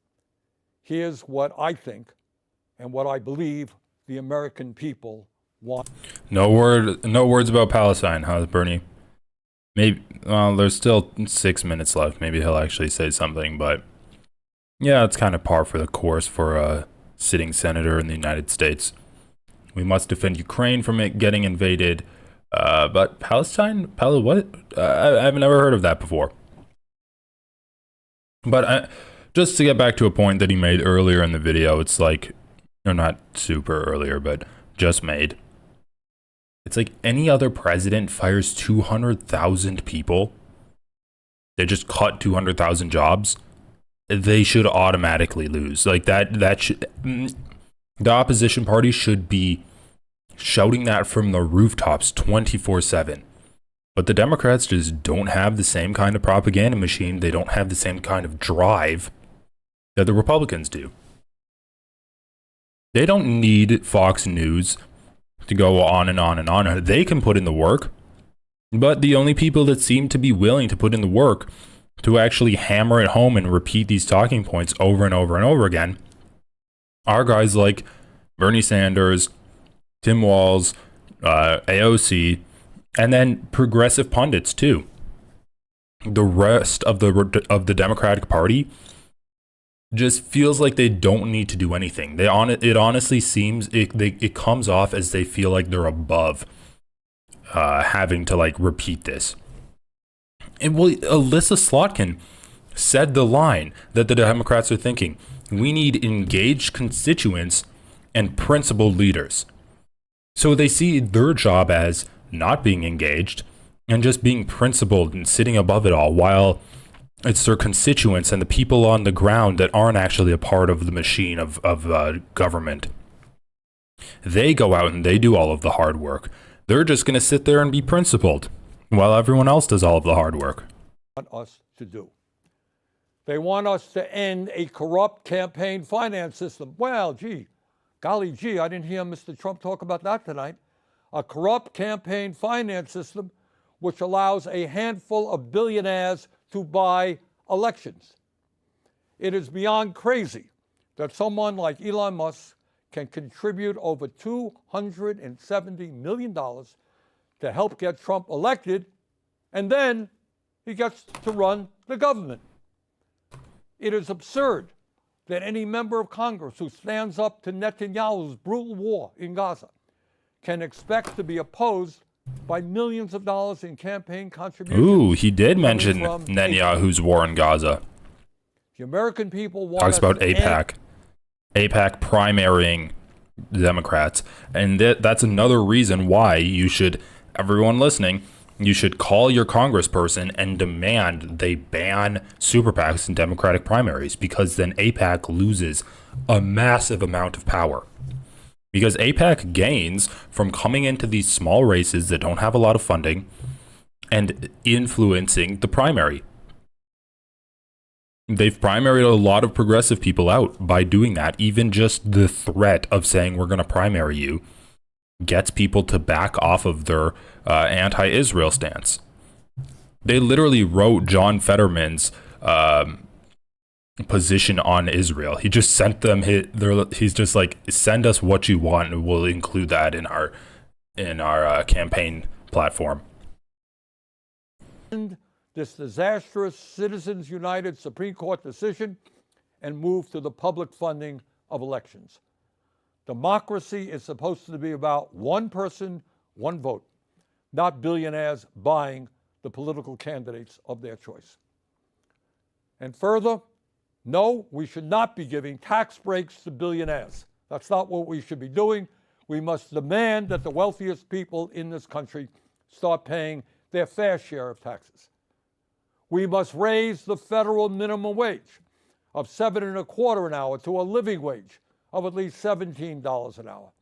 here's what I think and what I believe the American people want. No words about Palestine, huh, Bernie? Maybe, well, there's still 6 minutes left. Maybe he'll actually say something, but yeah, it's kind of par for the course for a sitting senator in the United States. We must defend Ukraine from it getting invaded, but Palestine? What? I've never heard of that before. But just to get back to a point that he made earlier in the video, it's like, or not super earlier, but just made. It's like any other president fires 200,000 people. They just cut 200,000 jobs. They should automatically lose. Like that should, the opposition party should be shouting that from the rooftops 24/7. But the Democrats just don't have the same kind of propaganda machine. They don't have the same kind of drive that the Republicans do. They don't need Fox News to go on and on and on. They can put in the work. But the only people that seem to be willing to put in the work to actually hammer it home and repeat these talking points over and over and over again are guys like Bernie Sanders, Tim Walz, AOC, and then progressive pundits too. The rest of the Democratic Party just feels like they don't need to do anything. It honestly seems it comes off as they feel like they're above having to repeat this. And Alyssa Slotkin said the line that the Democrats are thinking: we need engaged constituents and principled leaders. So they see their job as not being engaged and just being principled and sitting above it all, while it's their constituents and the people on the ground that aren't actually a part of the machine of government. They go out and they do all of the hard work. They're just going to sit there and be principled while everyone else does all of the hard work. Want us to do. They want us to end a corrupt campaign finance system. Well, golly gee, I didn't hear Mr. Trump talk about that tonight. A corrupt campaign finance system which allows a handful of billionaires to buy elections. It is beyond crazy that someone like Elon Musk can contribute over $270 million to help get Trump elected, and then he gets to run the government. It is absurd that any member of Congress who stands up to Netanyahu's brutal war in Gaza can expect to be opposed by millions of dollars in campaign contributions. Ooh, he did mention Netanyahu's war in Gaza. The American people want Talks about AIPAC. AIPAC primarying Democrats. And that's another reason why you should, everyone listening, you should call your congressperson and demand they ban super PACs in Democratic primaries, because then AIPAC loses a massive amount of power. Because AIPAC gains from coming into these small races that don't have a lot of funding and influencing the primary. They've primaried a lot of progressive people out by doing that. Even just the threat of saying we're going to primary you gets people to back off of their anti-Israel stance. They literally wrote John Fetterman's position on Israel. He just sent them he's just like, send us what you want and we'll include that in our campaign platform. This disastrous Citizens United Supreme Court decision and move to the public funding of elections. Democracy is supposed to be about one person, one vote, not billionaires buying the political candidates of their choice. And further, no, we should not be giving tax breaks to billionaires. That's not what we should be doing. We must demand that the wealthiest people in this country start paying their fair share of taxes. We must raise the federal minimum wage of $7.25 an hour to a living wage of at least $17 an hour.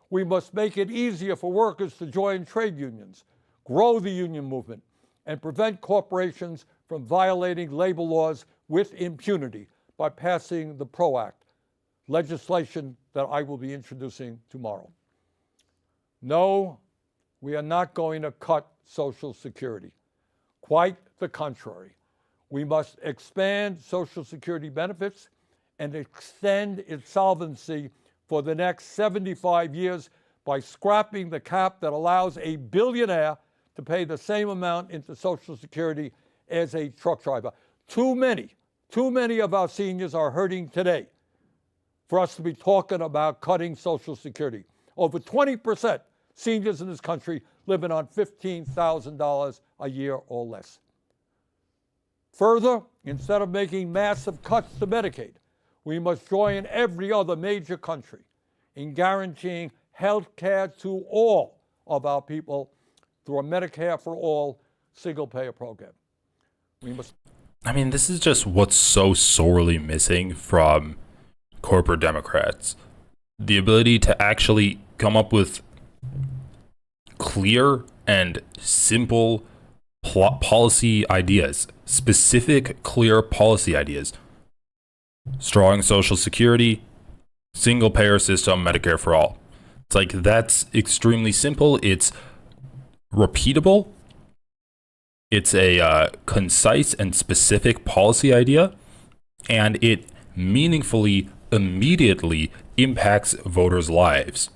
We must make it easier for workers to join trade unions, grow the union movement, and prevent corporations from violating labor laws with impunity by passing the PRO Act, legislation that I will be introducing tomorrow. No, we are not going to cut Social Security. Quite the contrary. We must expand Social Security benefits and extend its solvency for the next 75 years by scrapping the cap that allows a billionaire to pay the same amount into Social Security as a truck driver. Too many of our seniors are hurting today for us to be talking about cutting Social Security. Over 20% seniors in this country living on $15,000 a year or less. Further, instead of making massive cuts to Medicaid, we must join every other major country in guaranteeing health care to all of our people through a Medicare for All single-payer program. This is just what's so sorely missing from corporate Democrats. The ability to actually come up with clear and simple policy ideas, specific, clear policy ideas. Strong Social Security, single payer system, Medicare for all. It's like, that's extremely simple. It's repeatable. It's a concise and specific policy idea, and it meaningfully, immediately impacts voters' lives.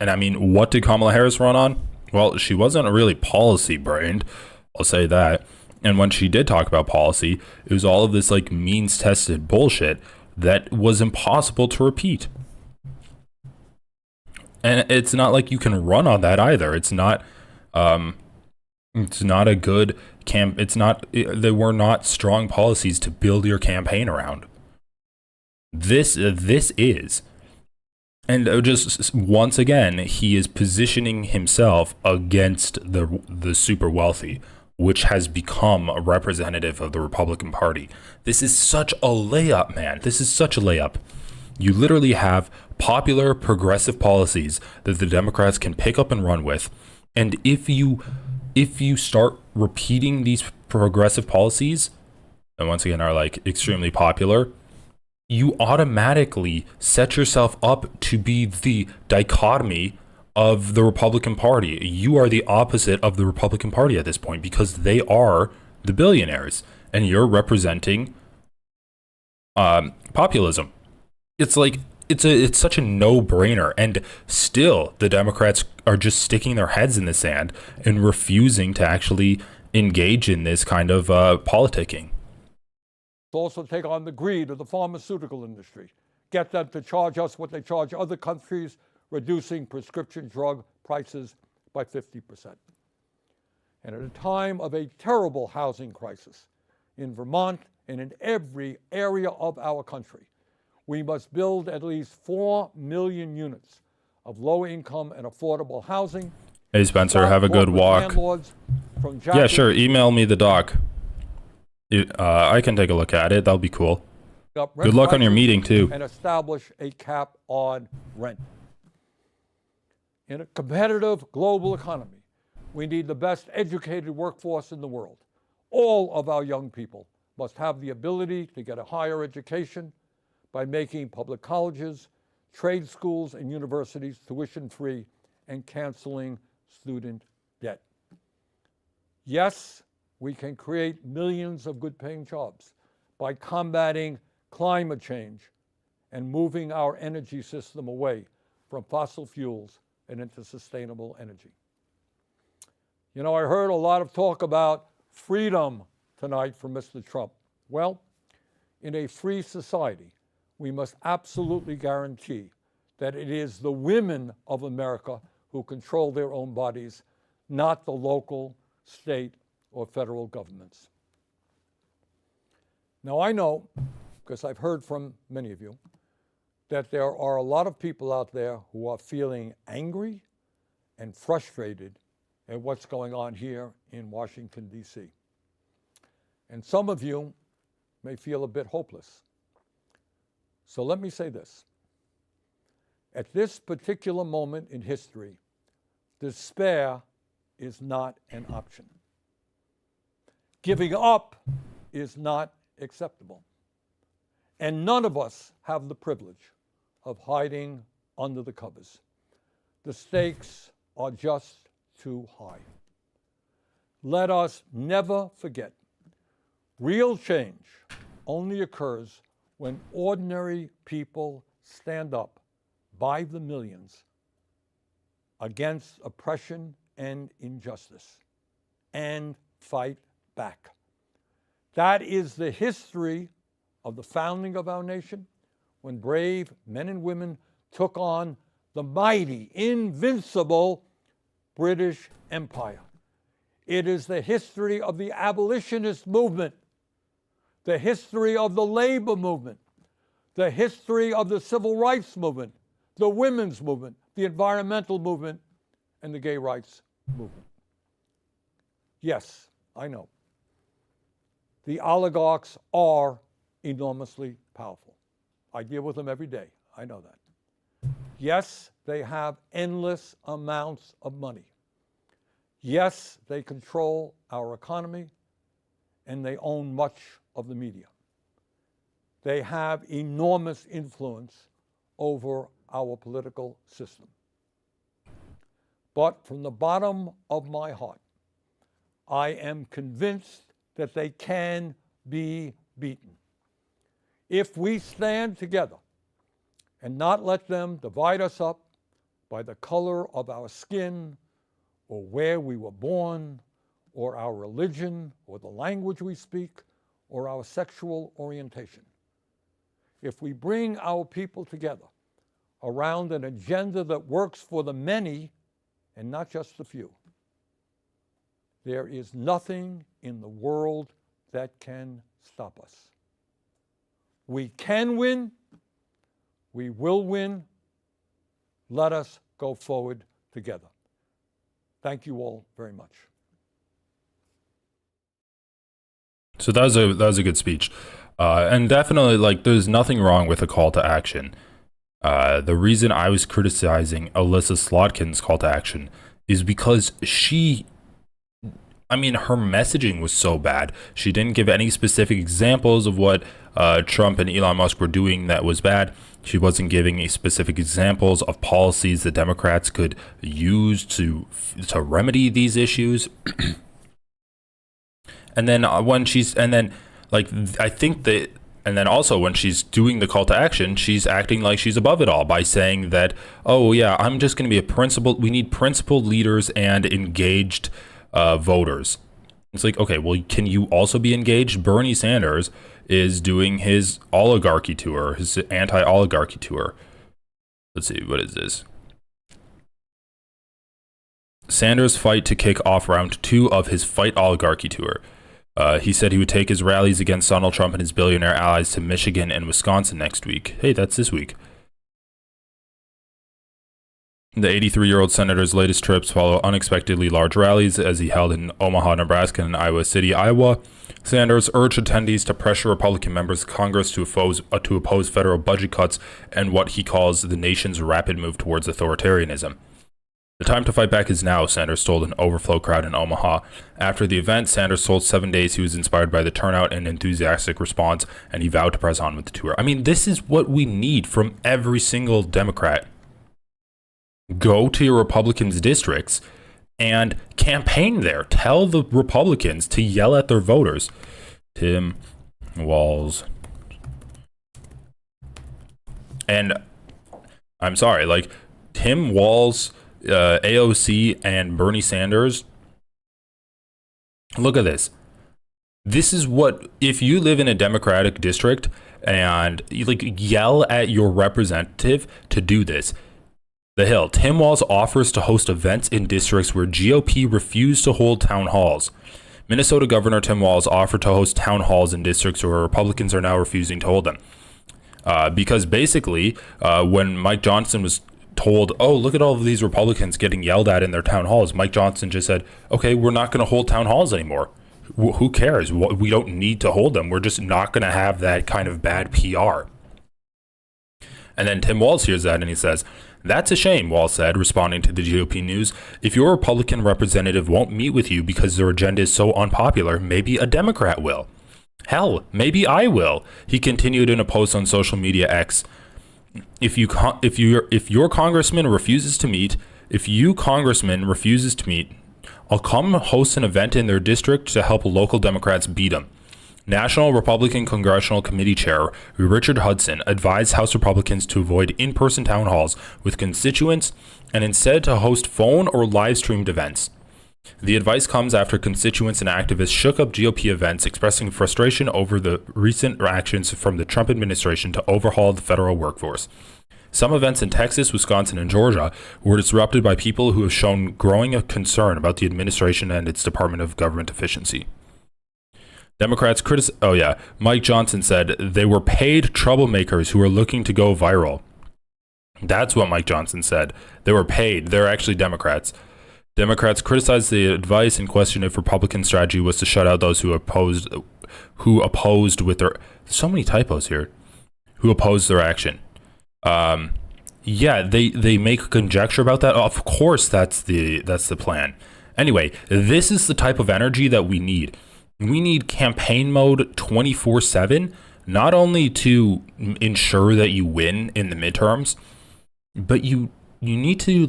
And what did Kamala Harris run on? Well, she wasn't really policy-brained, I'll say that. And when she did talk about policy, it was all of this means-tested bullshit that was impossible to repeat. And it's not like you can run on that either. It's not a good there were not strong policies to build your campaign around. This is. And just once again, he is positioning himself against the super wealthy, which has become a representative of the Republican Party. This is such a layup, man. This is such a layup. You literally have popular progressive policies that the Democrats can pick up and run with. And if you start repeating these progressive policies, and once again are extremely popular, you automatically set yourself up to be the dichotomy of the Republican Party. You are the opposite of the Republican Party at this point, because they are the billionaires and you're representing populism. It's like it's such a no-brainer, and still the Democrats are just sticking their heads in the sand and refusing to actually engage in this kind of politicking. Also take on the greed of the pharmaceutical industry, get them to charge us what they charge other countries, reducing prescription drug prices by 50%. And at a time of a terrible housing crisis in Vermont and in every area of our country, we must build at least 4 million units of low-income and affordable housing. Hey, Spencer, have a good walk. Yeah, sure. Email me the doc. I can take a look at it. That'll be cool. Good luck on your meeting, too. And establish a cap on rent. In a competitive global economy, we need the best educated workforce in the world. All of our young people must have the ability to get a higher education by making public colleges, trade schools, and universities tuition-free and canceling student debt. Yes, we can create millions of good-paying jobs by combating climate change and moving our energy system away from fossil fuels and into sustainable energy. You know, I heard a lot of talk about freedom tonight from Mr. Trump. Well, in a free society, we must absolutely guarantee that it is the women of America who control their own bodies, not the local, state, or federal governments. Now, I know, because I've heard from many of you, that there are a lot of people out there who are feeling angry and frustrated at what's going on here in Washington, D.C. And some of you may feel a bit hopeless. So let me say this. At this particular moment in history, despair is not an option. Giving up is not acceptable. And none of us have the privilege of hiding under the covers. The stakes are just too high. Let us never forget, real change only occurs when ordinary people stand up by the millions against oppression and injustice and fight back. That is the history of the founding of our nation, when brave men and women took on the mighty, invincible British Empire. It is the history of the abolitionist movement, the history of the labor movement, the history of the civil rights movement, the women's movement, the environmental movement, and the gay rights movement. Yes, I know. The oligarchs are enormously powerful. I deal with them every day. I know that. Yes, they have endless amounts of money. Yes, they control our economy, and they own much of the media. They have enormous influence over our political system. But from the bottom of my heart, I am convinced that they can be beaten. If we stand together and not let them divide us up by the color of our skin or where we were born or our religion or the language we speak or our sexual orientation. If we bring our people together around an agenda that works for the many and not just the few, there is nothing in the world that can stop us. We can win. We will win. Let us go forward together. Thank you all very much. So that was a good speech. And definitely, like, there's nothing wrong with a call to action. The reason I was criticizing Alyssa Slotkin's call to action is because her messaging was so bad. She didn't give any specific examples of what Trump and Elon Musk were doing that was bad. She wasn't giving any specific examples of policies that Democrats could use to remedy these issues. And then I think that And then also when she's doing the call to action, she's acting like she's above it all by saying that, oh yeah, I'm just going to be a principled, we need principled leaders and engaged voters. It's like, okay, well, can you also be engaged? Bernie Sanders is doing his oligarchy tour, his anti-oligarchy tour. Let's see, what is this? Sanders' fight to kick off round 2 of his Fight Oligarchy tour. He said he would take his rallies against Donald Trump and his billionaire allies to Michigan and Wisconsin next week. Hey, that's this week. The 83-year-old senator's latest trips follow unexpectedly large rallies as he held in Omaha, Nebraska and Iowa City, Iowa. Sanders urged attendees to pressure Republican members of Congress to oppose federal budget cuts and what he calls the nation's rapid move towards authoritarianism. The time to fight back is now, Sanders told an overflow crowd in Omaha. After the event, Sanders told 7 Days he was inspired by the turnout and enthusiastic response, and he vowed to press on with the tour. I mean, this is what we need from every single Democrat. Go to your Republicans' districts and campaign there. Tell the Republicans to yell at their voters. Tim Walz. And I'm sorry, like Tim Walz, AOC, and Bernie Sanders. Look at this. This is what, if you live in a Democratic district and you yell at your representative to do this. The Hill. Tim Walz offers to host events in districts where GOP refused to hold town halls. Minnesota Governor Tim Walz offered to host town halls in districts where Republicans are now refusing to hold them. Because basically, when Mike Johnson was told, oh, look at all of these Republicans getting yelled at in their town halls, Mike Johnson just said, okay, we're not going to hold town halls anymore. Who cares? We don't need to hold them. We're just not going to have that kind of bad PR. And then Tim Walz hears that and he says, that's a shame, Walz said, responding to the GOP news. If your Republican representative won't meet with you because their agenda is so unpopular, maybe a Democrat will. Hell, maybe I will. He continued in a post on social media X. If your congressman refuses to meet, I'll come host an event in their district to help local Democrats beat them. National Republican Congressional Committee Chair Richard Hudson advised House Republicans to avoid in-person town halls with constituents and instead to host phone or live-streamed events. The advice comes after constituents and activists shook up GOP events, expressing frustration over the recent actions from the Trump administration to overhaul the federal workforce. Some events in Texas, Wisconsin, and Georgia were disrupted by people who have shown growing concern about the administration and its Department of Government efficiency. Democrats Mike Johnson said they were paid troublemakers who were looking to go viral. That's what Mike Johnson said. They were paid. They're actually Democrats. Democrats criticized the advice and questioned if Republican strategy was to shut out those who opposed with their, so many typos here, who opposed their action. They make conjecture about that. Of course, that's the plan. Anyway, this is the type of energy that we need. We need campaign mode 24/7, not only to ensure that you win in the midterms, but you need to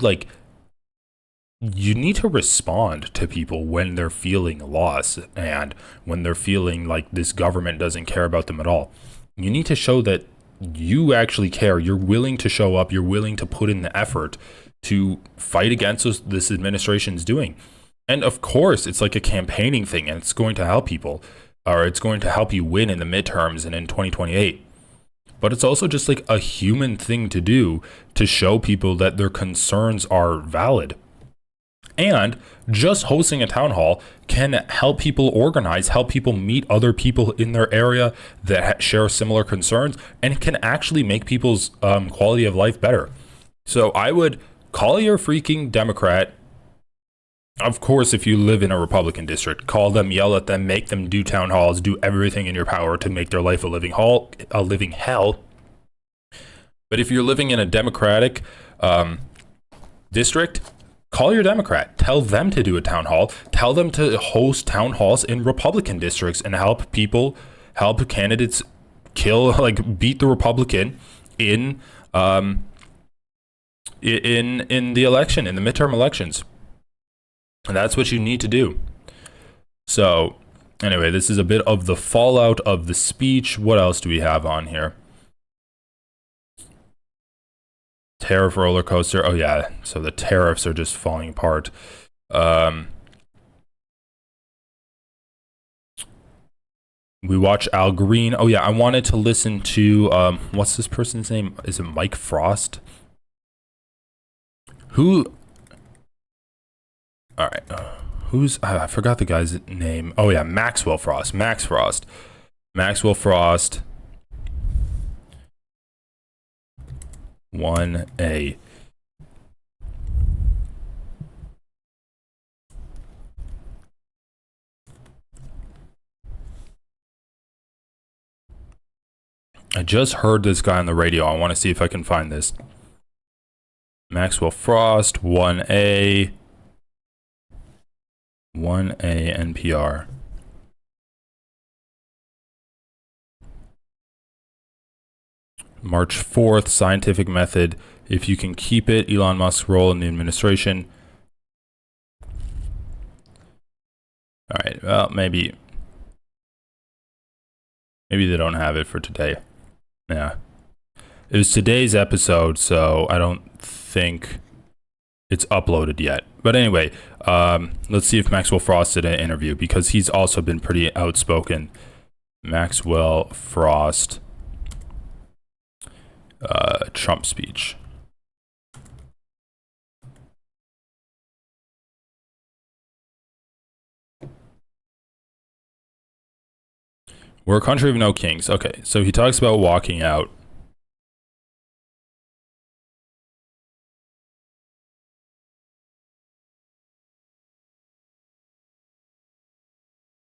respond to people when they're feeling lost and when they're feeling like this government doesn't care about them at all. You need to show that you actually care. You're willing to show up. You're willing to put in the effort to fight against this administration's doing. And of course, it's like a campaigning thing, and it's going to help people, or it's going to help you win in the midterms and in 2028. But it's also just like a human thing to do to show people that their concerns are valid. And just hosting a town hall can help people organize, help people meet other people in their area that share similar concerns, and it can actually make people's quality of life better. So I would call your freaking Democrat. Of course, if you live in a Republican district, call them, yell at them, make them do town halls, do everything in your power to make their life a living hell. But if you're living in a Democratic district, call your Democrat. Tell them to do a town hall. Tell them to host town halls in Republican districts and help candidates beat the Republican in the election, in the midterm elections. And that's what you need to do. So Anyway, this is a bit of the fallout of the speech. What else do we have on here? Tariff roller coaster. Oh yeah, so the tariffs are just falling apart. We watch Al Green. Oh yeah, I wanted to listen to what's this person's name? Is it Mike Frost? Who? All right, who's? I forgot the guy's name. Oh yeah, Maxwell Frost. Maxwell Frost. 1A. I just heard this guy on the radio. I want to see if I can find this. Maxwell Frost, 1A. 1A NPR. March 4th, scientific method. If you can keep it, Elon Musk's role in the administration. All right, well, maybe they don't have it for today. Yeah. It was today's episode, so I don't think it's uploaded yet. But anyway, let's see if Maxwell Frost did an interview, because he's also been pretty outspoken. Maxwell Frost, Trump speech. We're a country of no kings. Okay, so he talks about walking out.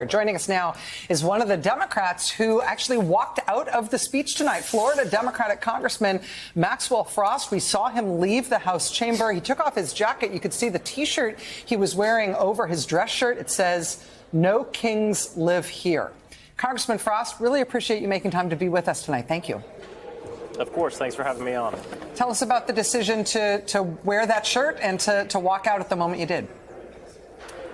Joining us now is one of the Democrats who actually walked out of the speech tonight, Florida Democratic Congressman Maxwell Frost. We saw him leave the House chamber. He took off his jacket. You could see the T-shirt he was wearing over his dress shirt. It says, "No kings live here." Congressman Frost, really appreciate you making time to be with us tonight. Thank you. Of course. Thanks for having me on. Tell us about the decision to wear that shirt and to walk out at the moment you did.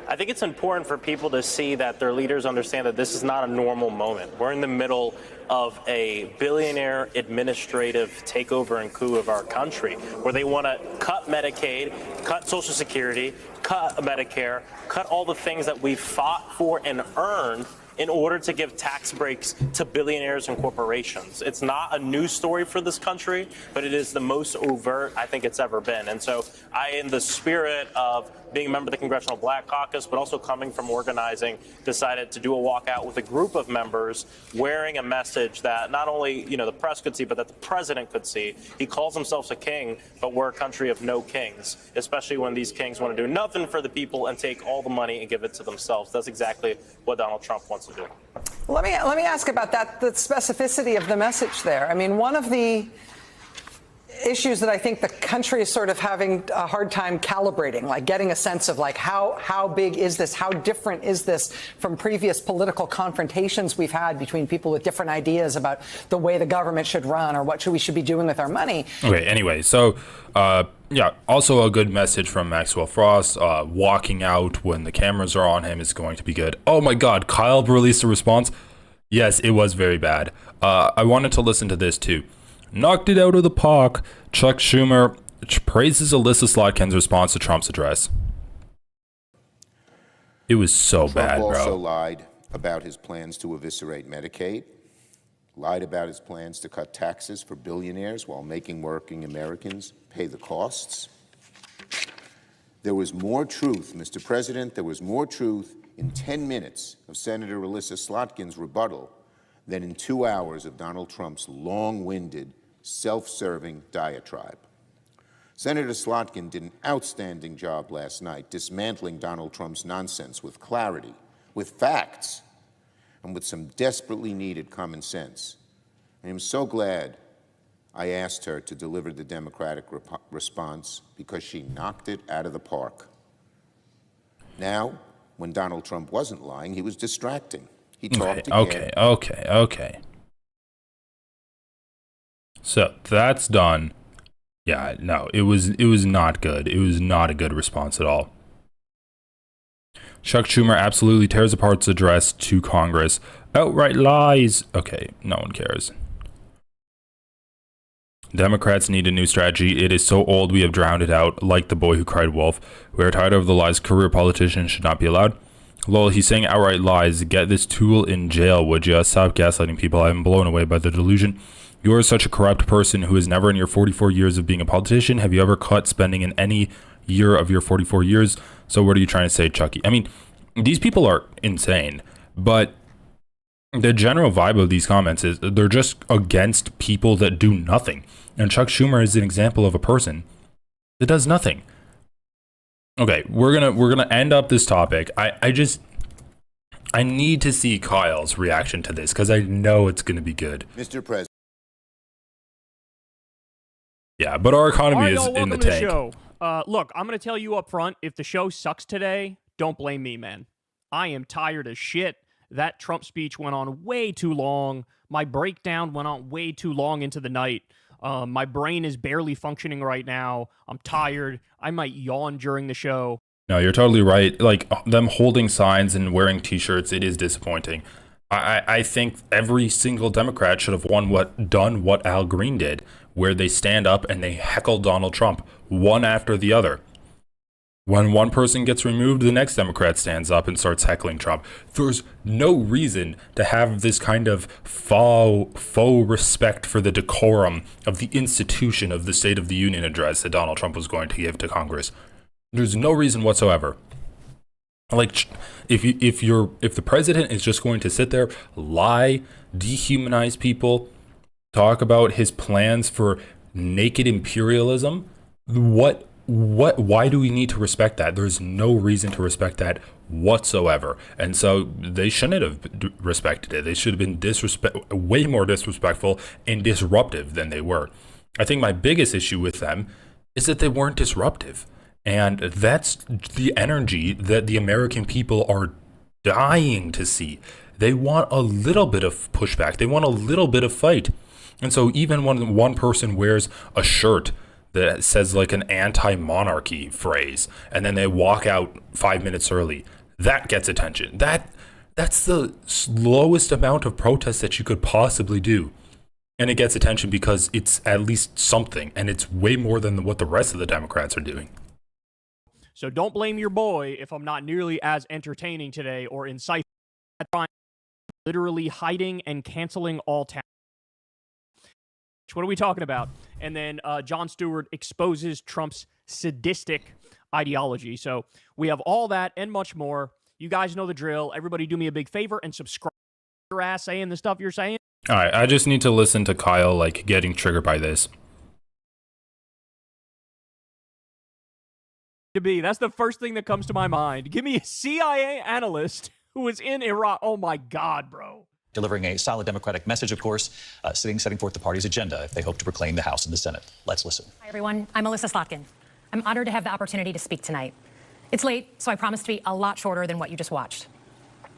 I think it's important for people to see that their leaders understand that this is not a normal moment. We're in the middle of a billionaire administrative takeover and coup of our country, where they want to cut Medicaid, cut Social Security, cut Medicare, cut all the things that we've fought for and earned in order to give tax breaks to billionaires and corporations. It's not a news story for this country, but it is the most overt I think it's ever been. And so in the spirit of being a member of the Congressional Black Caucus, but also coming from organizing, decided to do a walkout with a group of members wearing a message that not only, the press could see, but that the president could see. He calls himself a king, but we're a country of no kings, especially when these kings want to do nothing for the people and take all the money and give it to themselves. That's exactly what Donald Trump wants to do. Let me ask about that, the specificity of the message there. I mean, one of the issues that I think the country is sort of having a hard time calibrating, like getting a sense of like how big is this? How different is this from previous political confrontations we've had between people with different ideas about the way the government should run or what we should be doing with our money? Okay, anyway, so yeah, also a good message from Maxwell Frost. Walking out when the cameras are on him is going to be good. Oh my God, Kyle released a response. Yes, it was very bad. I wanted to listen to this too. Knocked it out of the park. Chuck Schumer praises Alyssa Slotkin's response to Trump's address. It was so bad, bro. Trump also lied about his plans to eviscerate Medicaid, lied about his plans to cut taxes for billionaires while making working Americans pay the costs. There was more truth, Mr. President, there was more truth in 10 minutes of Senator Alyssa Slotkin's rebuttal than in 2 hours of Donald Trump's long-winded, self-serving diatribe. Senator Slotkin did an outstanding job last night dismantling Donald Trump's nonsense with clarity, with facts, and with some desperately needed common sense. And I'm so glad I asked her to deliver the Democratic response, because she knocked it out of the park. Now, when Donald Trump wasn't lying, he was distracting. He talked again. Okay. So that's done. Yeah, no, it was not good. It was not a good response at all. Chuck Schumer absolutely tears apart his address to Congress. Outright lies. Okay, no one cares. Democrats need a new strategy. It is so old we have drowned it out, like the boy who cried wolf. We are tired of the lies. Career politicians should not be allowed. Lol, he's saying outright lies. Get this tool in jail, would ya? Stop gaslighting people. I am blown away by the delusion. You are such a corrupt person who is never in your 44 years of being a politician. Have you ever cut spending in any year of your 44 years? So what are you trying to say, Chucky? I mean, these people are insane, but the general vibe of these comments is they're just against people that do nothing. And Chuck Schumer is an example of a person that does nothing. Okay, we're gonna end up this topic. I need to see Kyle's reaction to this because I know it's gonna be good. Mr. President. Yeah, but our economy is welcome in the to tank. show. Look, I'm going to tell you up front, if the show sucks today, don't blame me, man. I am tired as shit. That Trump speech went on way too long. My breakdown went on way too long into the night. My brain is barely functioning right now. I'm tired. I might yawn during the show. No, you're totally right. Like, them holding signs and wearing t-shirts, it is disappointing. I think every single Democrat should have done what Al Green did, where they stand up and they heckle Donald Trump one after the other. When one person gets removed, the next Democrat stands up and starts heckling Trump. There's no reason to have this kind of faux respect for the decorum of the institution of the State of the Union address that Donald Trump was going to give to Congress. There's no reason whatsoever. Like, if the president is just going to sit there, lie, dehumanize people, talk about his plans for naked imperialism, why do we need to respect that? There's no reason to respect that whatsoever. And so they shouldn't have respected it. They should have been way more disrespectful and disruptive than they were. I think my biggest issue with them is that they weren't disruptive. And that's the energy that the American people are dying to see. They want a little bit of pushback. They want a little bit of fight. And so even when one person wears a shirt that says like an anti-monarchy phrase, and then they walk out 5 minutes early, that gets attention. That's the slowest amount of protest that you could possibly do. And it gets attention because it's at least something, and it's way more than what the rest of the Democrats are doing. So don't blame your boy if I'm not nearly as entertaining today or insightful. I'm literally hiding and canceling all talent. What are we talking about? And then Jon Stewart exposes Trump's sadistic ideology. So we have all that and much more. You guys know the drill. Everybody do me a big favor and subscribe to your ass saying the stuff you're saying. All right, I just need to listen to Kyle like getting triggered by this. To be. That's the first thing that comes to my mind. Give me a CIA analyst who was in Iraq. Oh my God, bro. Delivering a solid Democratic message, of course, setting forth the party's agenda if they hope to reclaim the House and the Senate. Let's listen. Hi, everyone. I'm Alyssa Slotkin. I'm honored to have the opportunity to speak tonight. It's late, so I promise to be a lot shorter than what you just watched.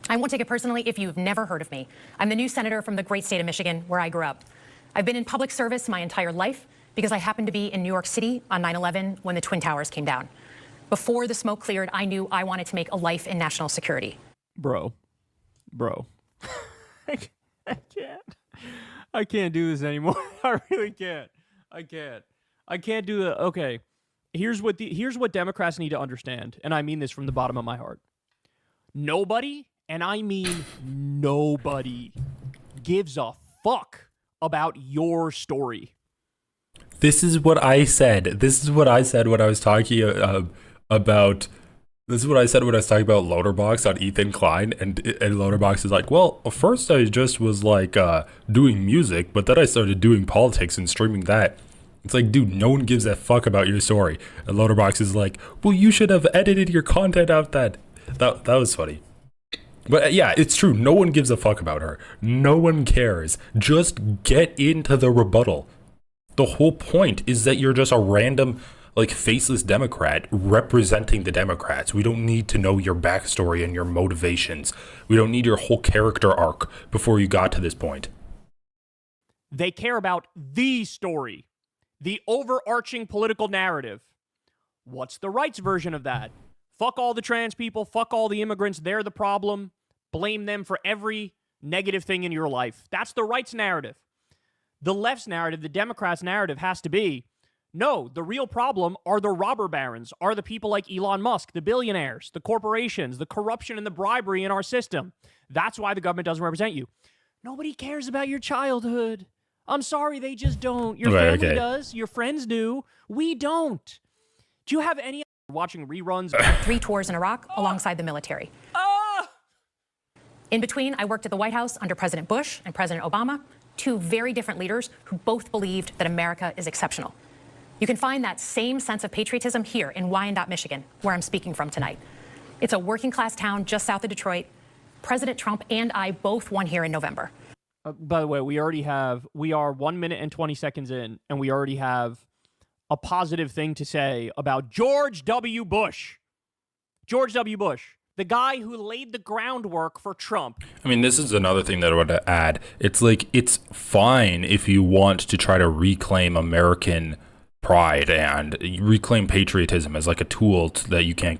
I won't take it personally if you've never heard of me. I'm the new senator from the great state of Michigan, where I grew up. I've been in public service my entire life because I happened to be in New York City on 9/11 when the Twin Towers came down. Before the smoke cleared, I knew I wanted to make a life in national security. Bro. I can't do this anymore. I really can't. I can't do that. Okay. Here's what Democrats need to understand, and I mean this from the bottom of my heart. Nobody, and I mean nobody, gives a fuck about your story. This is what I said. This is what I said when I was talking about. This is what I said when I was talking about Loaderbox on Ethan Klein, and Loaderbox is like, well, first I just was like doing music, but then I started doing politics and streaming that. It's like, dude, no one gives a fuck about your story. And Loaderbox is like, well, you should have edited your content out that was funny. But yeah, it's true. No one gives a fuck about her. No one cares. Just get into the rebuttal. The whole point is that you're just a random, like, faceless Democrat representing the Democrats. We don't need to know your backstory and your motivations. We don't need your whole character arc before you got to this point. They care about the story, the overarching political narrative. What's the right's version of that? Fuck all the trans people. Fuck all the immigrants. They're the problem. Blame them for every negative thing in your life. That's the right's narrative. The left's narrative, the Democrats' narrative has to be, no, the real problem are the robber barons, are the people like Elon Musk, the billionaires, the corporations, the corruption and the bribery in our system. That's why the government doesn't represent you. Nobody cares about your childhood. I'm sorry, they just don't. Your family does. Your friends do. We don't. Do you have any watching reruns? 3 tours in Iraq alongside the military. In between, I worked at the White House under President Bush and President Obama, 2 very different leaders who both believed that America is exceptional. You can find that same sense of patriotism here in Wyandotte, Michigan, where I'm speaking from tonight. It's a working class town just south of Detroit. President Trump and I both won here in November. By the way, we are 1 minute and 20 seconds in, and we already have a positive thing to say about George W. Bush. George W. Bush, the guy who laid the groundwork for Trump. I mean, this is another thing that I would add. It's like, it's fine if you want to try to reclaim American pride and reclaim patriotism as like a tool that you can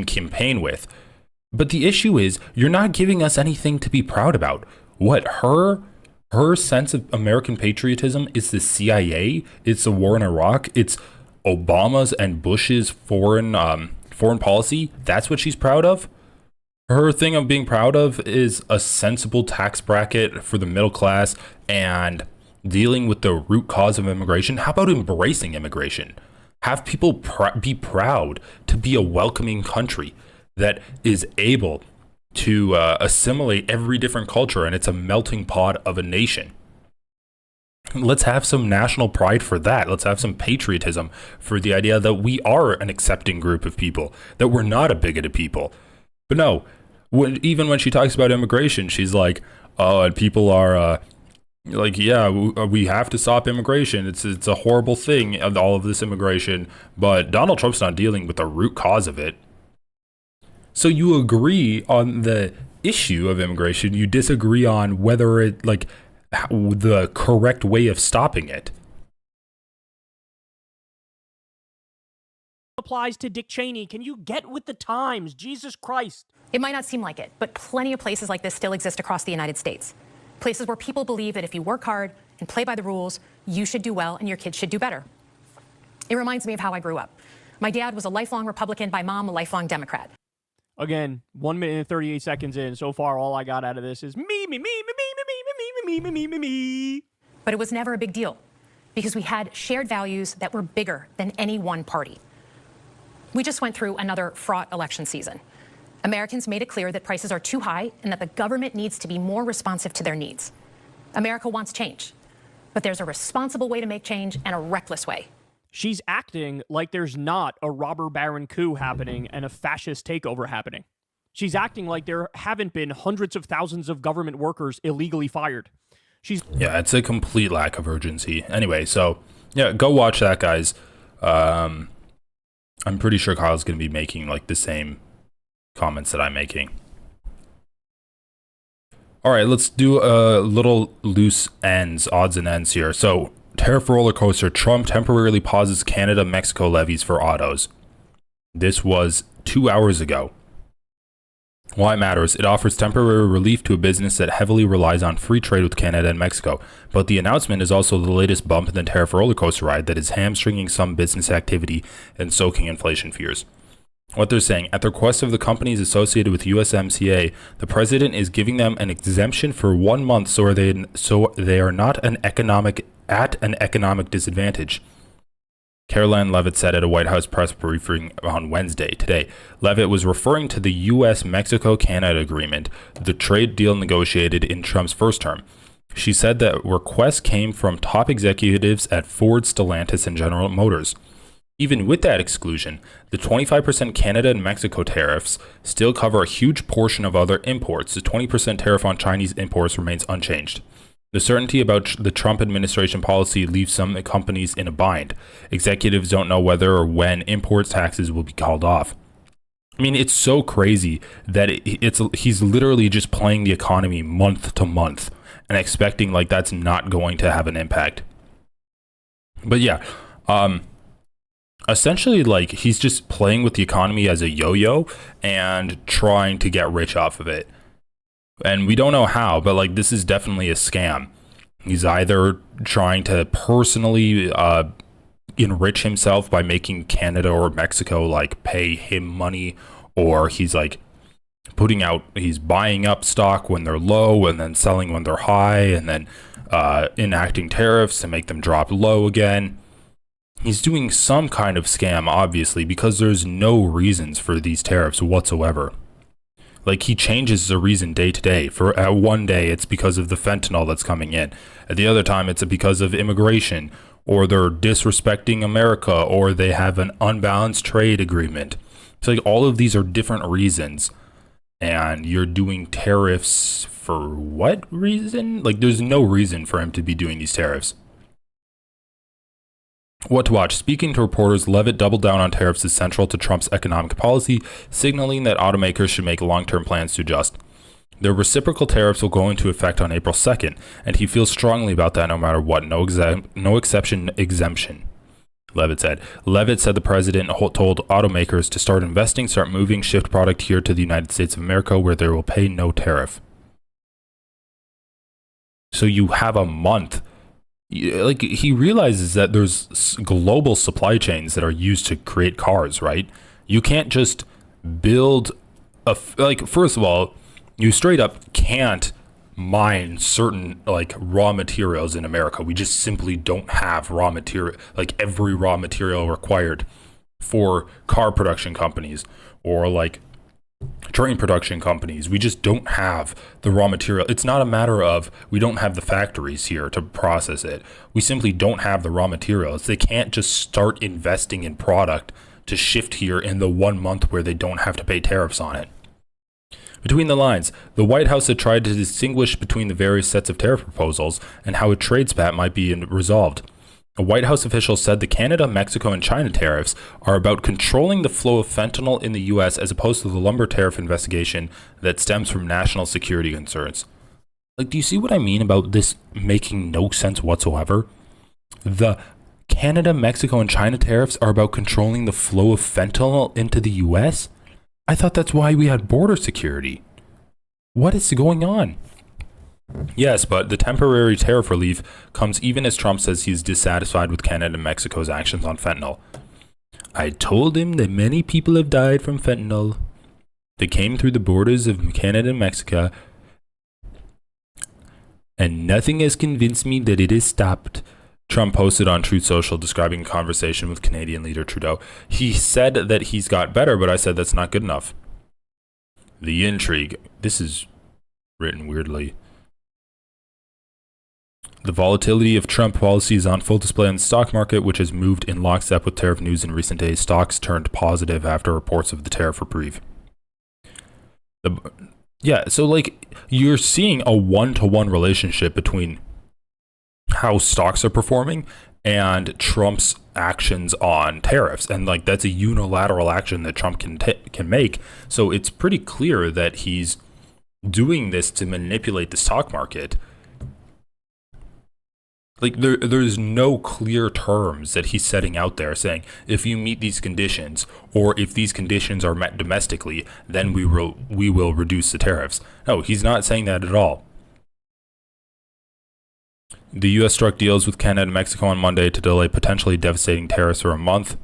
campaign with. But the issue is, you're not giving us anything to be proud about. What, her sense of American patriotism is the CIA, it's the war in Iraq, it's Obama's and Bush's foreign policy. That's what she's proud of. Her thing of being proud of is a sensible tax bracket for the middle class and dealing with the root cause of immigration. How about embracing immigration? Have people be proud to be a welcoming country that is able to assimilate every different culture, and it's a melting pot of a nation. Let's have some national pride for that. Let's have some patriotism for the idea that we are an accepting group of people, that we're not a bigoted people. But no, even when she talks about immigration, she's like, oh, and people are like, yeah, we have to stop immigration. It's a horrible thing, all of this immigration, but Donald Trump's not dealing with the root cause of it. So you agree on the issue of immigration, you disagree on whether it, like, the correct way of stopping it. Applies to Dick Cheney. Can you get with the times? Jesus Christ. It might not seem like it, but plenty of places like this still exist across the United States. Places where people believe that if you work hard and play by the rules, you should do well and your kids should do better. It reminds me of how I grew up. My dad was a lifelong Republican, my mom a lifelong Democrat. Again, 1 minute and 38 seconds in. So far, all I got out of this is me. But it was never a big deal because we had shared values that were bigger than any one party. We just went through another fraught election season. Americans made it clear that prices are too high and that the government needs to be more responsive to their needs. America wants change, but there's a responsible way to make change and a reckless way. She's acting like there's not a robber baron coup happening and a fascist takeover happening. She's acting like there haven't been hundreds of thousands of government workers illegally fired. Yeah, it's a complete lack of urgency. Anyway, so yeah, go watch that, guys. I'm pretty sure Kyle's going to be making like the same comments that I'm making. All right, let's do a little loose odds and ends here. So, tariff roller coaster. Trump temporarily pauses Canada-Mexico levies for autos. This was 2 hours ago. Why it matters? It offers temporary relief to a business that heavily relies on free trade with Canada and Mexico. But the announcement is also the latest bump in the tariff roller coaster ride that is hamstringing some business activity and stoking inflation fears. What they're saying, at the request of the companies associated with USMCA, the president is giving them an exemption for 1 month so they are not at an economic disadvantage. Caroline Leavitt said at a White House press briefing on Wednesday. Today, Leavitt was referring to the U.S.-Mexico-Canada agreement, the trade deal negotiated in Trump's first term. She said that requests came from top executives at Ford, Stellantis, and General Motors. Even with that exclusion, the 25% Canada and Mexico tariffs still cover a huge portion of other imports. The 20% tariff on Chinese imports remains unchanged. The certainty about the Trump administration policy leaves some companies in a bind. Executives don't know whether or when import taxes will be called off. I mean, it's so crazy that he's literally just playing the economy month to month and expecting like that's not going to have an impact. But yeah, essentially, like, he's just playing with the economy as a yo-yo and trying to get rich off of it. And we don't know how, but like, this is definitely a scam. He's either trying to personally enrich himself by making Canada or Mexico like pay him money, or he's like he's buying up stock when they're low and then selling when they're high, and then enacting tariffs to make them drop low again. He's doing some kind of scam, obviously, because there's no reasons for these tariffs whatsoever. Like, he changes the reason day to day. For one day, it's because of the fentanyl that's coming in. At the other time, it's because of immigration, or they're disrespecting America, or they have an unbalanced trade agreement. So, like, all of these are different reasons. And you're doing tariffs for what reason? Like, there's no reason for him to be doing these tariffs. What to watch? Speaking to reporters, Levitt doubled down on tariffs as central to Trump's economic policy, signaling that automakers should make long-term plans to adjust. The reciprocal tariffs will go into effect on April 2nd, and he feels strongly about that no matter what, no exception, exemption, Levitt said. Levitt said the president told automakers to start investing, start moving, shift product here to the United States of America, where they will pay no tariff. So you have a month. Like, he realizes that there's global supply chains that are used to create cars, right? You can't just build first of all, you straight up can't mine certain like raw materials in America. We just simply don't have raw material, like every raw material required for car production companies or like train production companies. We just don't have the raw material. It's not a matter of we don't have the factories here to process it. We simply don't have the raw materials. They can't just start investing in product to shift here in the 1 month where they don't have to pay tariffs on it. Between the lines, the White House had tried to distinguish between the various sets of tariff proposals and how a trade spat might be resolved. A White House official said the Canada, Mexico, and China tariffs are about controlling the flow of fentanyl in the U.S. as opposed to the lumber tariff investigation that stems from national security concerns. Like, do you see what I mean about this making no sense whatsoever? The Canada, Mexico, and China tariffs are about controlling the flow of fentanyl into the U.S.? I thought that's why we had border security. What is going on? Yes, but the temporary tariff relief comes even as Trump says he's dissatisfied with Canada and Mexico's actions on fentanyl. I told him that many people have died from fentanyl. They came through the borders of Canada and Mexico, and nothing has convinced me that it is stopped. Trump posted on Truth Social describing a conversation with Canadian leader Trudeau. He said that he's got better, but I said that's not good enough. The intrigue. This is written weirdly. The volatility of Trump policy is on full display on the stock market, which has moved in lockstep with tariff news in recent days. Stocks turned positive after reports of the tariff reprieve. So like, you're seeing a one-to-one relationship between how stocks are performing and Trump's actions on tariffs, and like that's a unilateral action that Trump can make. So it's pretty clear that he's doing this to manipulate the stock market. Like, there's no clear terms that he's setting out there saying, if you meet these conditions, or if these conditions are met domestically, then we will reduce the tariffs. No, he's not saying that at all. The U.S. struck deals with Canada and Mexico on Monday to delay potentially devastating tariffs for a month.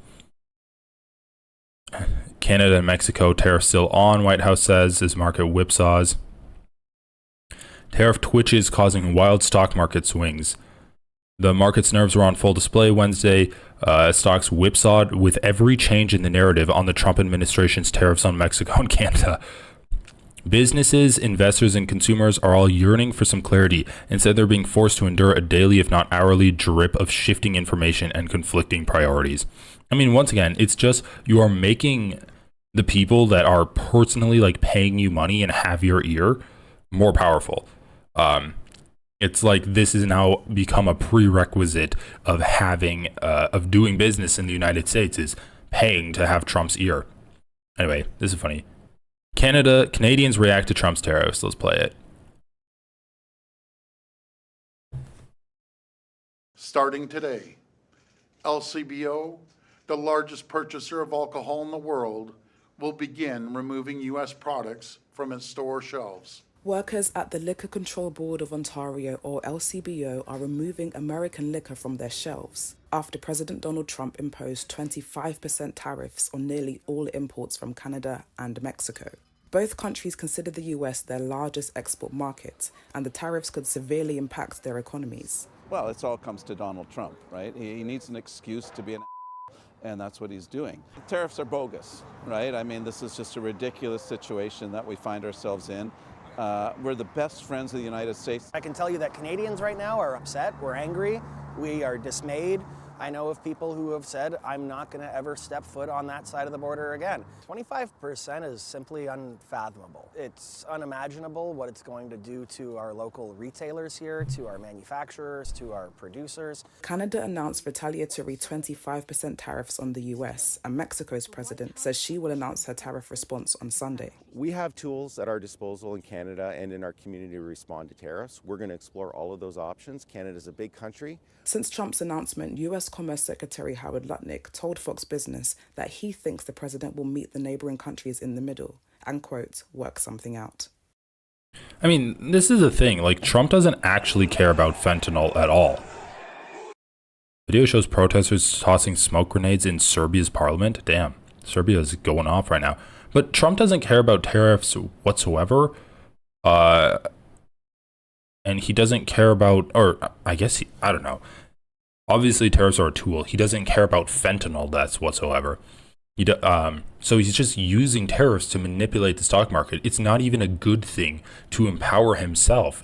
Canada and Mexico tariffs still on, White House says, as market whipsaws. Tariff twitches causing wild stock market swings. The market's nerves were on full display Wednesday. Stocks whipsawed with every change in the narrative on the Trump administration's tariffs on Mexico and Canada. Businesses, investors, and consumers are all yearning for some clarity. Instead, they're being forced to endure a daily, if not hourly, drip of shifting information and conflicting priorities. I mean, once again, it's just you are making the people that are personally like paying you money and have your ear more powerful. It's like this has now become a prerequisite of having of doing business in the United States is paying to have Trump's ear. Anyway, this is funny. Canadians react to Trump's tariffs. Let's play it. Starting today, LCBO, the largest purchaser of alcohol in the world, will begin removing U.S. products from its store shelves. Workers at the Liquor Control Board of Ontario, or LCBO, are removing American liquor from their shelves after President Donald Trump imposed 25% tariffs on nearly all imports from Canada and Mexico. Both countries consider the US their largest export market, and the tariffs could severely impact their economies. Well, it all comes to Donald Trump, right? He needs an excuse to be an and that's what he's doing. The tariffs are bogus, right? I mean, this is just a ridiculous situation that we find ourselves in. We're the best friends of the United States. I can tell you that Canadians right now are upset, we're angry, we are dismayed. I know of people who have said, I'm not going to ever step foot on that side of the border again. 25% is simply unfathomable. It's unimaginable what it's going to do to our local retailers here, to our manufacturers, to our producers. Canada announced retaliatory 25% tariffs on the US, and Mexico's president says she will announce her tariff response on Sunday. We have tools at our disposal in Canada and in our community to respond to tariffs. We're going to explore all of those options. Canada's a big country. Since Trump's announcement, US Commerce Secretary Howard Lutnick told Fox Business that he thinks the president will meet the neighboring countries in the middle and, quote, work something out. I mean, this is the thing. Like, Trump doesn't actually care about fentanyl at all. Video shows protesters tossing smoke grenades in Serbia's parliament. Damn, Serbia is going off right now. But Trump doesn't care about tariffs whatsoever. And he doesn't care about, or I guess, I don't know. Obviously, tariffs are a tool. He doesn't care about fentanyl deaths whatsoever. So he's just using tariffs to manipulate the stock market. It's not even a good thing to empower himself.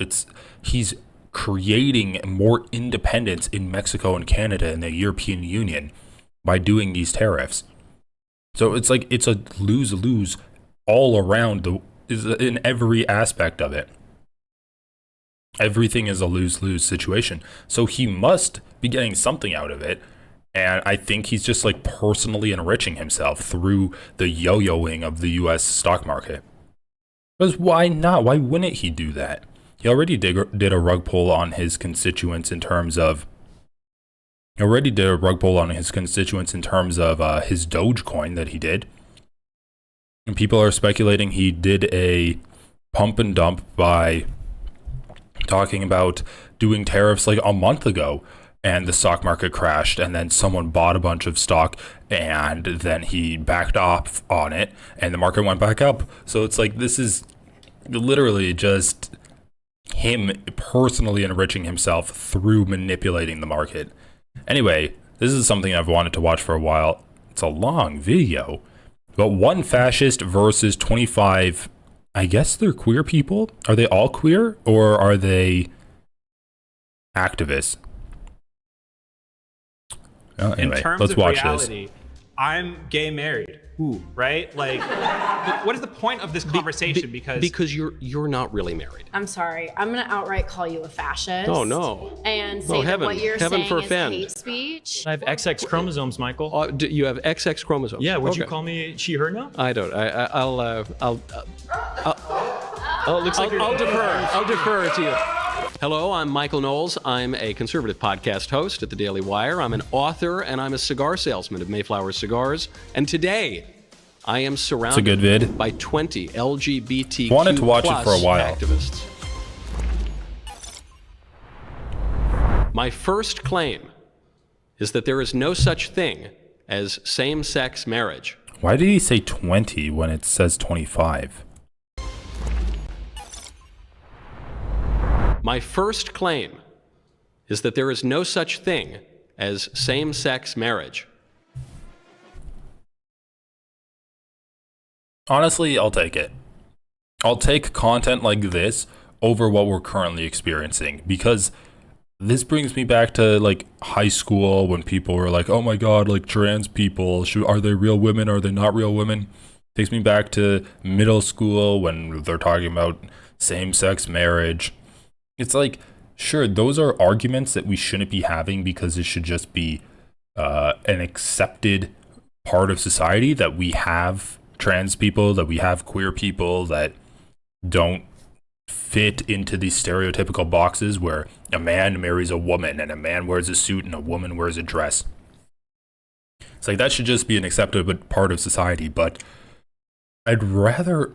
He's creating more independence in Mexico and Canada and the European Union by doing these tariffs. So it's like it's a lose-lose all around in every aspect of it. Everything is a lose-lose situation. So he must be getting something out of it. And I think he's just like personally enriching himself through the yo-yoing of the US stock market. Because why not? Why wouldn't he do that? He already did a rug pull on his constituents in terms of his Dogecoin that he did. And people are speculating he did a pump and dump by talking about doing tariffs like a month ago, and the stock market crashed, and then someone bought a bunch of stock, and then he backed off on it, and the market went back up. So it's like, this is literally just him personally enriching himself through manipulating the market. Anyway, this is something I've wanted to watch for a while. It's a long video, but one fascist versus 25, I guess they're queer people. Are they all queer, or are they activists? Anyway, in terms let's of watch reality, this. I'm gay married. Ooh. Right? Like, what is the point of this conversation? Because you're not really married. I'm sorry. I'm going to outright call you a fascist. Oh, no. And say that what you're saying is hate speech. I have XX chromosomes, Michael. You have XX chromosomes? Yeah, would you call me she, her now? I don't. I'll defer to you. Hello, I'm Michael Knowles. I'm a conservative podcast host at the Daily Wire. I'm an author, and I'm a cigar salesman of Mayflower Cigars. And today, I am surrounded by 20 LGBTQ+ Wanted to watch it for a while. Activists. My first claim is that there is no such thing as same-sex marriage. Why did he say 20 when it says 25? My first claim is that there is no such thing as same-sex marriage. Honestly, I'll take it. I'll take content like this over what we're currently experiencing, because this brings me back to like high school when people were like, oh my God, like trans people, are they real women? Are they not real women? Takes me back to middle school when they're talking about same-sex marriage. It's like, sure, those are arguments that we shouldn't be having because it should just be an accepted part of society that we have trans people, that we have queer people that don't fit into these stereotypical boxes where a man marries a woman and a man wears a suit and a woman wears a dress. It's like that should just be an accepted part of society. But I'd rather,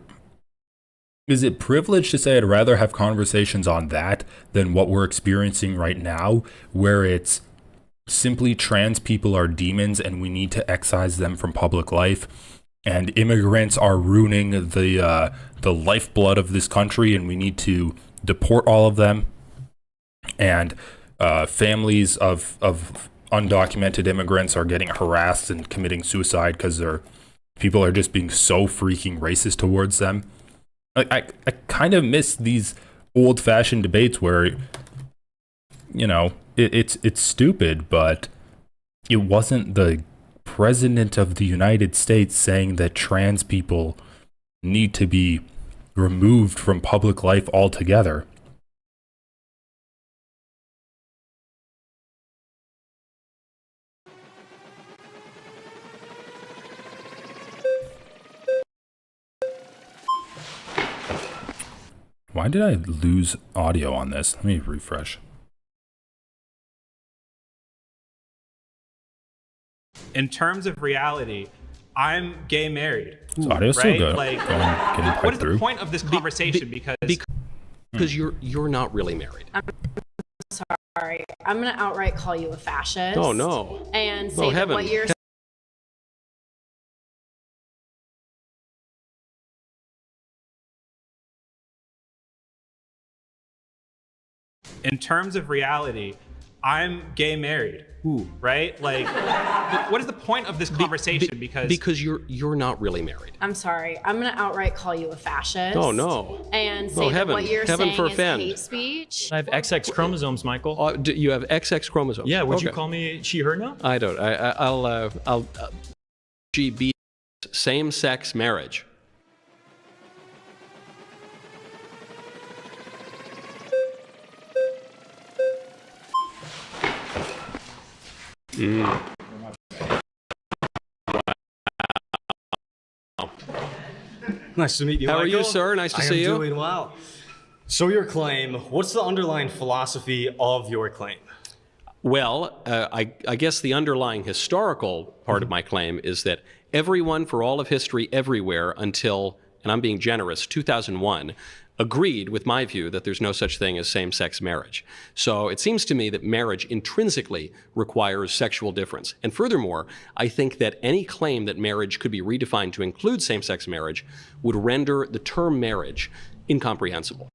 is it privileged to say I'd rather have conversations on that than what we're experiencing right now, where it's simply trans people are demons and we need to excise them from public life, and immigrants are ruining the lifeblood of this country and we need to deport all of them, and families of undocumented immigrants are getting harassed and committing suicide because people are just being so freaking racist towards them. I kind of miss these old-fashioned debates where, you know, it's stupid, but it wasn't the president of the United States saying that trans people need to be removed from public life altogether. Why did I lose audio on this? Let me refresh. In terms of reality, I'm gay married. So audio's still good. Like, what is the point of this conversation? Because you're not really married. I'm sorry. I'm going to outright call you a fascist. Oh, no. And say that what you're In terms of reality, I'm gay married. Right? Like, what is the point of this conversation? Because you're not really married. I'm sorry. I'm going to outright call you a fascist. Oh, no. And say that what you're saying is hate speech. I have XX chromosomes, Michael. You have XX chromosomes? Yeah, would you call me she, her now? I don't. I'll LGBT same-sex marriage. Nice to meet you, How Michael. are you, sir? Nice to see you. I am doing well. So your claim, what's the underlying philosophy of your claim? Well, I guess the underlying historical part of my claim is that everyone for all of history everywhere until, and I'm being generous, 2001, agreed with my view that there's no such thing as same-sex marriage. So it seems to me that marriage intrinsically requires sexual difference. And furthermore, I think that any claim that marriage could be redefined to include same-sex marriage would render the term marriage incomprehensible.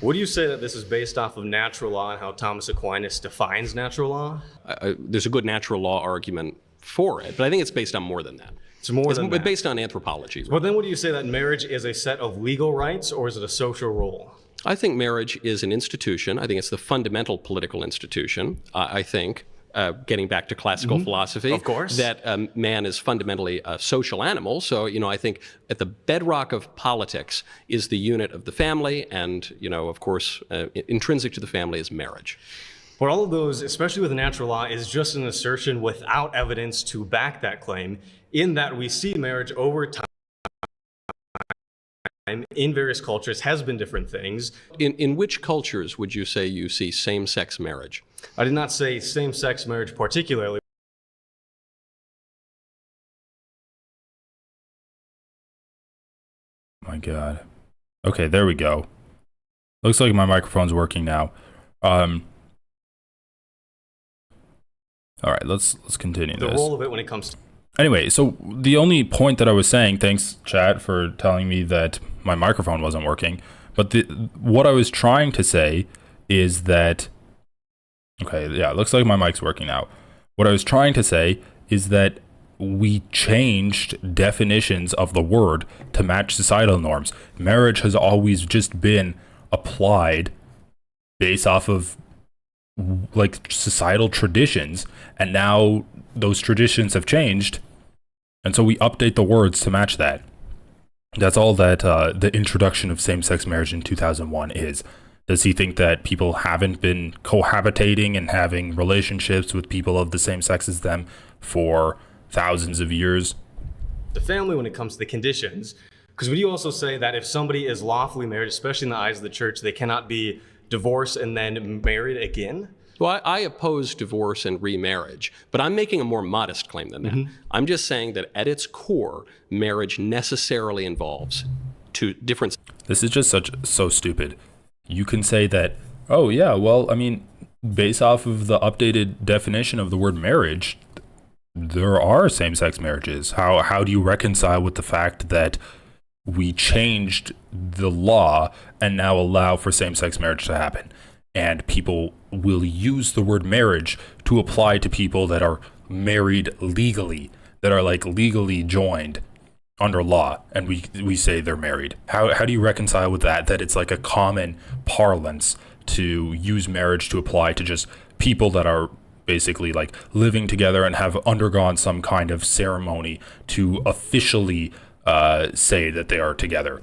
Would you say that this is based off of natural law and how Thomas Aquinas defines natural law? There's a good natural law argument for it, but I think it's based on more than that. It's more than that. Based on anthropology. Well, then would you say that marriage is a set of legal rights or is it a social role? I think marriage is an institution. I think it's the fundamental political institution. I think, getting back to classical philosophy, of course, that man is fundamentally a social animal. So, I think at the bedrock of politics is the unit of the family, and, of course, intrinsic to the family is marriage. But all of those, especially with natural law, is just an assertion without evidence to back that claim, in that we see marriage over time in various cultures has been different things. In which cultures would you say you see same-sex marriage? I did not say same-sex marriage particularly. My God. Okay, there we go. Looks like my microphone's working now. All right, let's continue The this. role of it when it comes to Anyway, so the only point that I was saying, thanks chat for telling me that my microphone wasn't working, but what I was trying to say is that, okay, yeah, it looks like my mic's working now. What I was trying to say is that we changed definitions of the word to match societal norms. Marriage has always just been applied based off of like societal traditions, and now those traditions have changed, and so we update the words to match that. That's all that the introduction of same-sex marriage in 2001 is. Does he think that people haven't been cohabitating and having relationships with people of the same sex as them for thousands of years? the family, when it comes to the conditions, because would you also say that if somebody is lawfully married, especially in the eyes of the church, they cannot be divorced and then married again? Well, I oppose divorce and remarriage, but I'm making a more modest claim than that. I'm just saying that at its core, marriage necessarily involves two different... This is just so stupid. You can say that, oh yeah, well, I mean, based off of the updated definition of the word marriage, there are same-sex marriages. How do you reconcile with the fact that we changed the law and now allow for same-sex marriage to happen? And people will use the word marriage to apply to people that are married legally, that are like legally joined under law, and we say they're married. How do you reconcile with that it's like a common parlance to use marriage to apply to just people that are basically like living together and have undergone some kind of ceremony to officially say that they are together?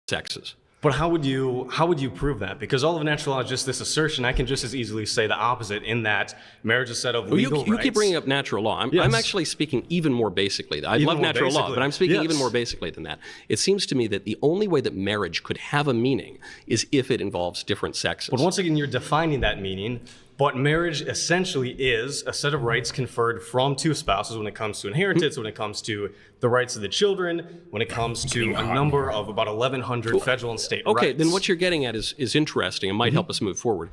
Sexes. But how would you prove that? Because all of natural law is just this assertion. I can just as easily say the opposite, in that marriage is a set of legal rights. You keep bringing up natural law. I'm actually speaking even more basically. I love natural law, but I'm speaking even more basically than that. It seems to me that the only way that marriage could have a meaning is if it involves different sexes. But once again, you're defining that meaning. But marriage essentially is a set of rights conferred from two spouses when it comes to inheritance, when it comes to the rights of the children, when it comes to a number of about 1,100 federal and state rights. Okay, then what you're getting at is interesting and might help us move forward.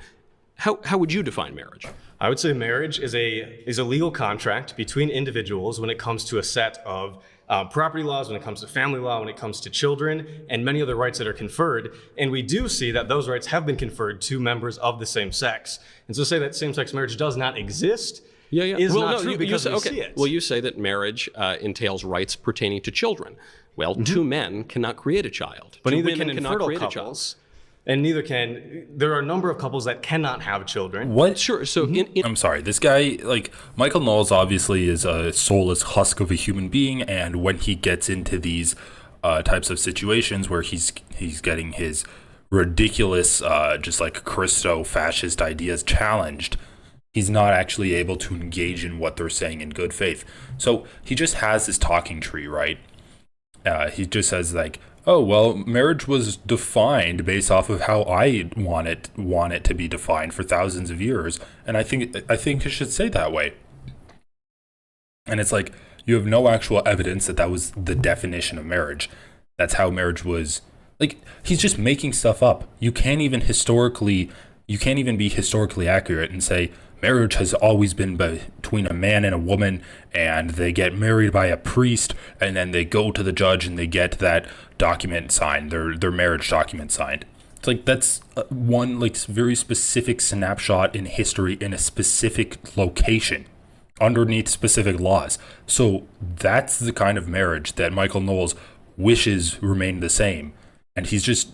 How would you define marriage? I would say marriage is a legal contract between individuals when it comes to a set of property laws, when it comes to family law, when it comes to children, and many other rights that are conferred. And we do see that those rights have been conferred to members of the same sex. And so say that same-sex marriage does not exist is not true because we see it. Well, you say that marriage entails rights pertaining to children. Well, two men cannot create a child. But Two neither women can cannot infertile create couples. And neither can, there are a number of couples that cannot have children. What? Sure. So I'm sorry, this guy, like, Michael Knowles obviously is a soulless husk of a human being, and when he gets into these types of situations where he's getting his ridiculous, just like Christo-fascist ideas challenged, he's not actually able to engage in what they're saying in good faith. So he just has this talking tree, right? He just says like, oh, well, marriage was defined based off of how I want it to be defined for thousands of years, and I think it should say that way. And it's like, you have no actual evidence that was the definition of marriage. That's how marriage was. Like, he's just making stuff up. You can't even be historically accurate and say marriage has always been between a man and a woman, and they get married by a priest, and then they go to the judge and they get that document signed, their marriage document signed. It's like, that's one like very specific snapshot in history in a specific location underneath specific laws. So that's the kind of marriage that Michael Knowles wishes remained the same, and he's just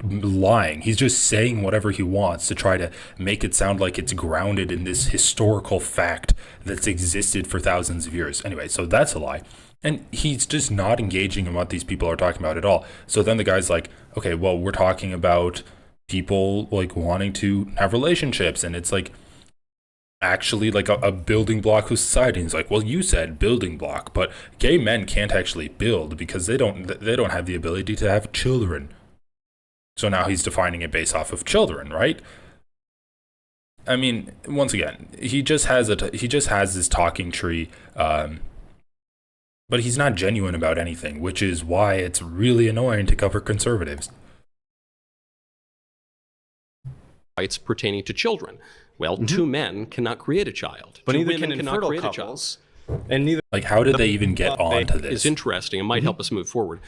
lying. He's just saying whatever he wants to try to make it sound like it's grounded in this historical fact that's existed for thousands of years. Anyway, so that's a lie. And he's just not engaging in what these people are talking about at all. So then the guy's like, okay, well, we're talking about people like wanting to have relationships, and it's like actually like a building block of society. And he's like, well, you said building block, but gay men can't actually build because they don't have the ability to have children. So now he's defining it based off of children, right? I mean, once again, he just has this talking tree, but he's not genuine about anything, which is why it's really annoying to cover conservatives. rights pertaining to children. Well, two men cannot create a child. But Two neither women can cannot infertile create a child. couples. And neither. Like, how did they even get onto this? Is interesting and might help us move forward.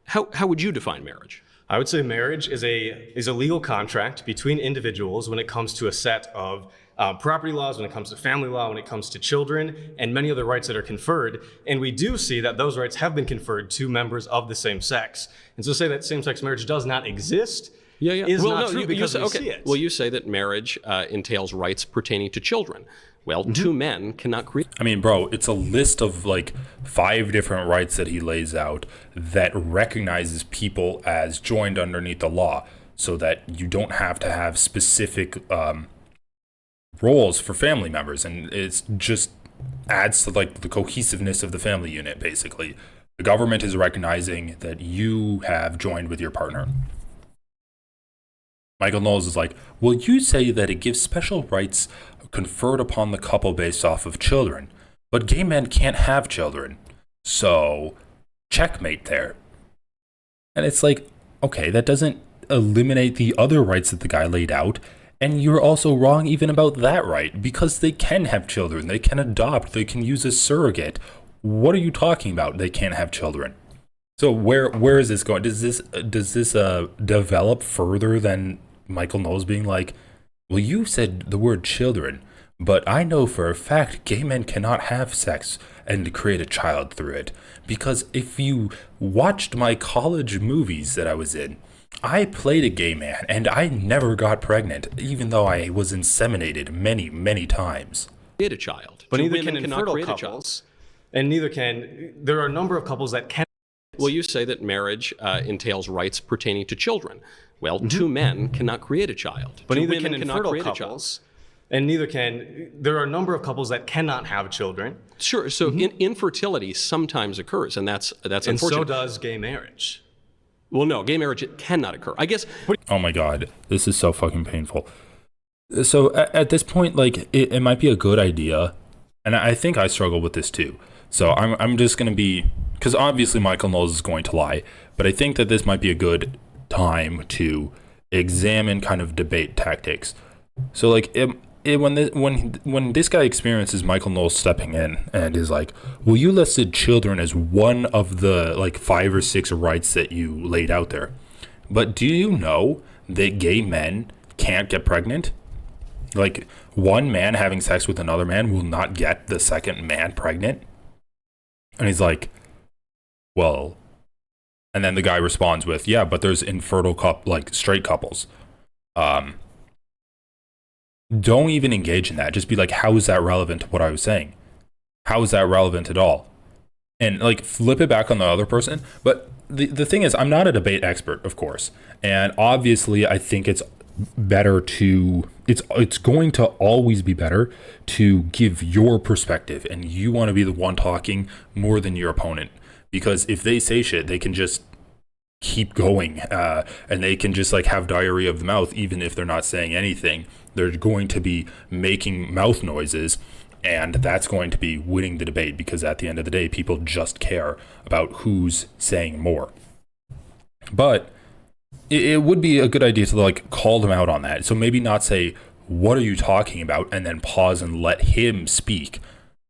How would you define marriage? I would say marriage is a legal contract between individuals when it comes to a set of property laws, when it comes to family law, when it comes to children, and many other rights that are conferred. And we do see that those rights have been conferred to members of the same sex. And so to say that same-sex marriage does not exist is not true because we see it. Well, you say that marriage entails rights pertaining to children. Well, two men cannot create. I mean, bro, it's a list of like 5 different rights that he lays out that recognizes people as joined underneath the law so that you don't have to have specific roles for family members. And it's just adds to like the cohesiveness of the family unit, basically. The government is recognizing that you have joined with your partner. Michael Knowles is like, well, you say that it gives special rights conferred upon the couple based off of children, but gay men can't have children. So, checkmate there. And it's like, okay, that doesn't eliminate the other rights that the guy laid out. And you're also wrong even about that right, because they can have children, they can adopt, they can use a surrogate. What are you talking about? They can't have children. So where is this going? Does this develop further than Michael Knowles being like, well, you said the word children, but I know for a fact gay men cannot have sex and create a child through it. Because if you watched my college movies that I was in, I played a gay man and I never got pregnant, even though I was inseminated many, many times. Create a child. But Two neither women can cannot infertile create a child. couples. And neither can, there are a number of couples that can. Well, you say that marriage entails rights pertaining to children. Well, two men cannot create a child. But two neither women can cannot infertile create couples. And neither can, there are a number of couples that cannot have children. Sure. So infertility sometimes occurs, and that's And unfortunate. so does gay marriage. Well, no, gay marriage cannot occur. I guess. Oh my God, this is so fucking painful. So at this point, like, it might be a good idea, and I think I struggle with this too. So I'm just going to be, because obviously Michael Knowles is going to lie, but I think that this might be a good time to examine kind of debate tactics. So like when this guy experiences Michael Knowles stepping in and is like, well, you listed children as one of the like 5 or 6 rights that you laid out there, but do you know that gay men can't get pregnant? Like, one man having sex with another man will not get the second man pregnant. And he's like, well, and then the guy responds with, yeah, but there's infertile like straight couples. Don't even engage in that. Just be like, how is that relevant to what I was saying? How is that relevant at all? And like flip it back on the other person. But the thing is, I'm not a debate expert, of course. And obviously I think it's better to, it's going to always be better to give your perspective, and you want to be the one talking more than your opponent, because if they say shit, they can just keep going, and they can just like have diarrhea of the mouth. Even if they're not saying anything, they're going to be making mouth noises, and that's going to be winning the debate, because at the end of the day, people just care about who's saying more. But it would be a good idea to like call them out on that. So maybe not say, what are you talking about, and then pause and let him speak,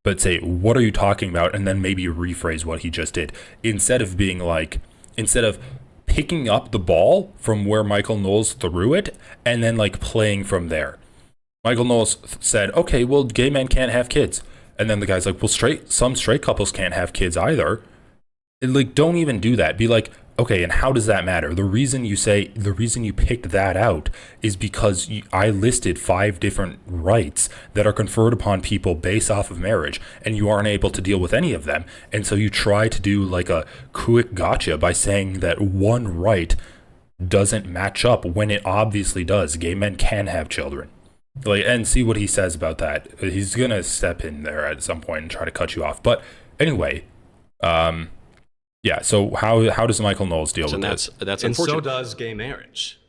but say, what are you talking about, and then maybe rephrase what he just did, instead of being like, instead of picking up the ball from where Michael Knowles threw it and then like playing from there. Michael Knowles said, okay, well, gay men can't have kids. And then the guy's like, well, some straight couples can't have kids either. And like, don't even do that. Be like, okay, and how does that matter? The reason you picked that out is because I listed 5 different rights that are conferred upon people based off of marriage, and you aren't able to deal with any of them. And so you try to do like a quick gotcha by saying that one right doesn't match up when it obviously does. Gay men can have children. Like, and see what he says about that. He's gonna step in there at some point and try to cut you off. But anyway, yeah, so how does Michael Knowles deal with this? That's and unfortunate. so does gay marriage.